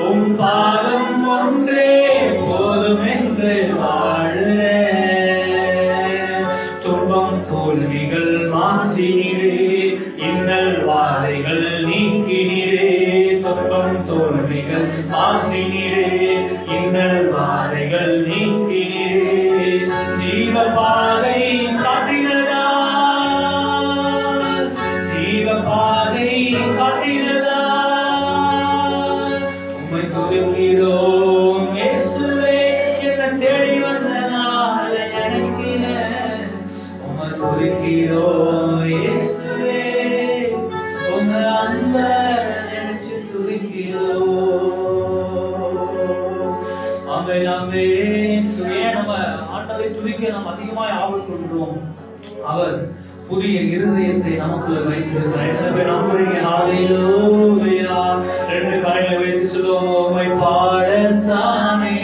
உம் பாதம் ஒன்றே போதும் என்று வாழுறேன். துன்பம் தோல்விகள் மாற்றினீரே இன்னல் வாதைகள் நீக்கினீரே. துன்பம் தோல்விகள் மாற்றினீரே இன்னல் வாதைகள் நீக்கினீரே. ஜீவ பாதை காட்டினதா ஜீவ பாதை காட்டினதா. உம்மை துதிக்கிறோம் இயேசுவே என்ன தேடி வந்த நாள் நினைக்கிறேன். உம்மை துதிக்கிறோம் இயேசுவே உங்க அன்பை நினைச்சு துதிக்கிறோம். ஆமென் ஆமென். நம்ம ஆண்டவரை துதிக்க நாம் அதிகமாய் ஆவல் கொள்கிறோம். அவர் புதிய இருதயத்தை நமக்குள்ள வைத்திருக்கிறார். நம்புறீங்க? ஹalleluya. ரெண்டு கரங்களை வைத்து சொல்லுவோம். உம்மை பாடத்தானே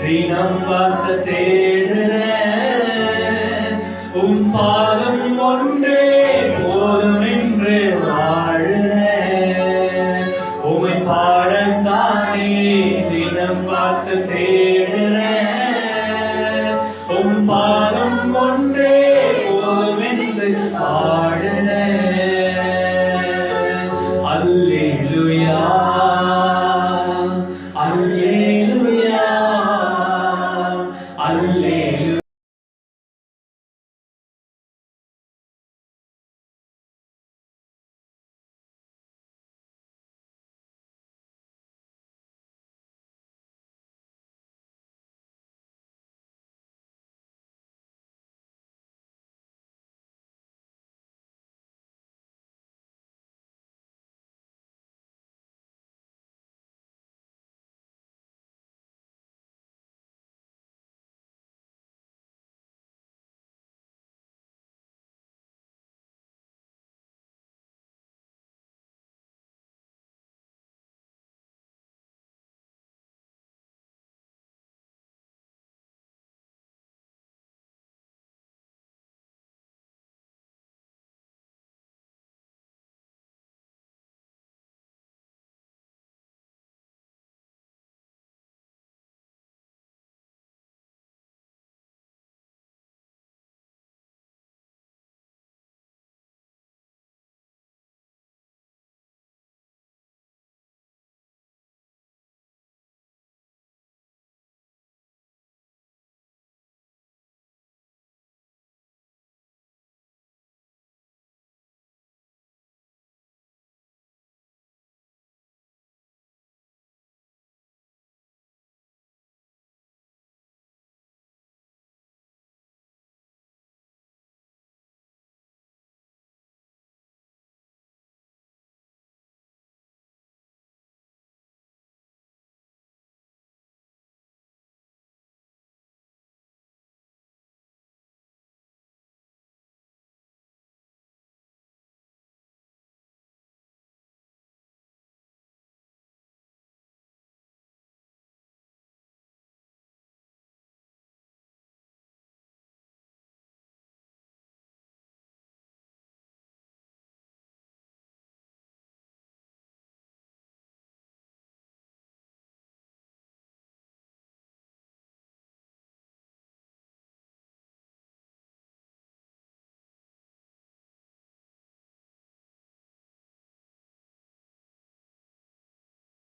தினம் பார்க்க தேடுறேன். உம் பாதம் ஒன்றே போதும் என்று வாழுறேன். உம்மை பாடத்தானே தினம் பார்க்க தேடுறேன்.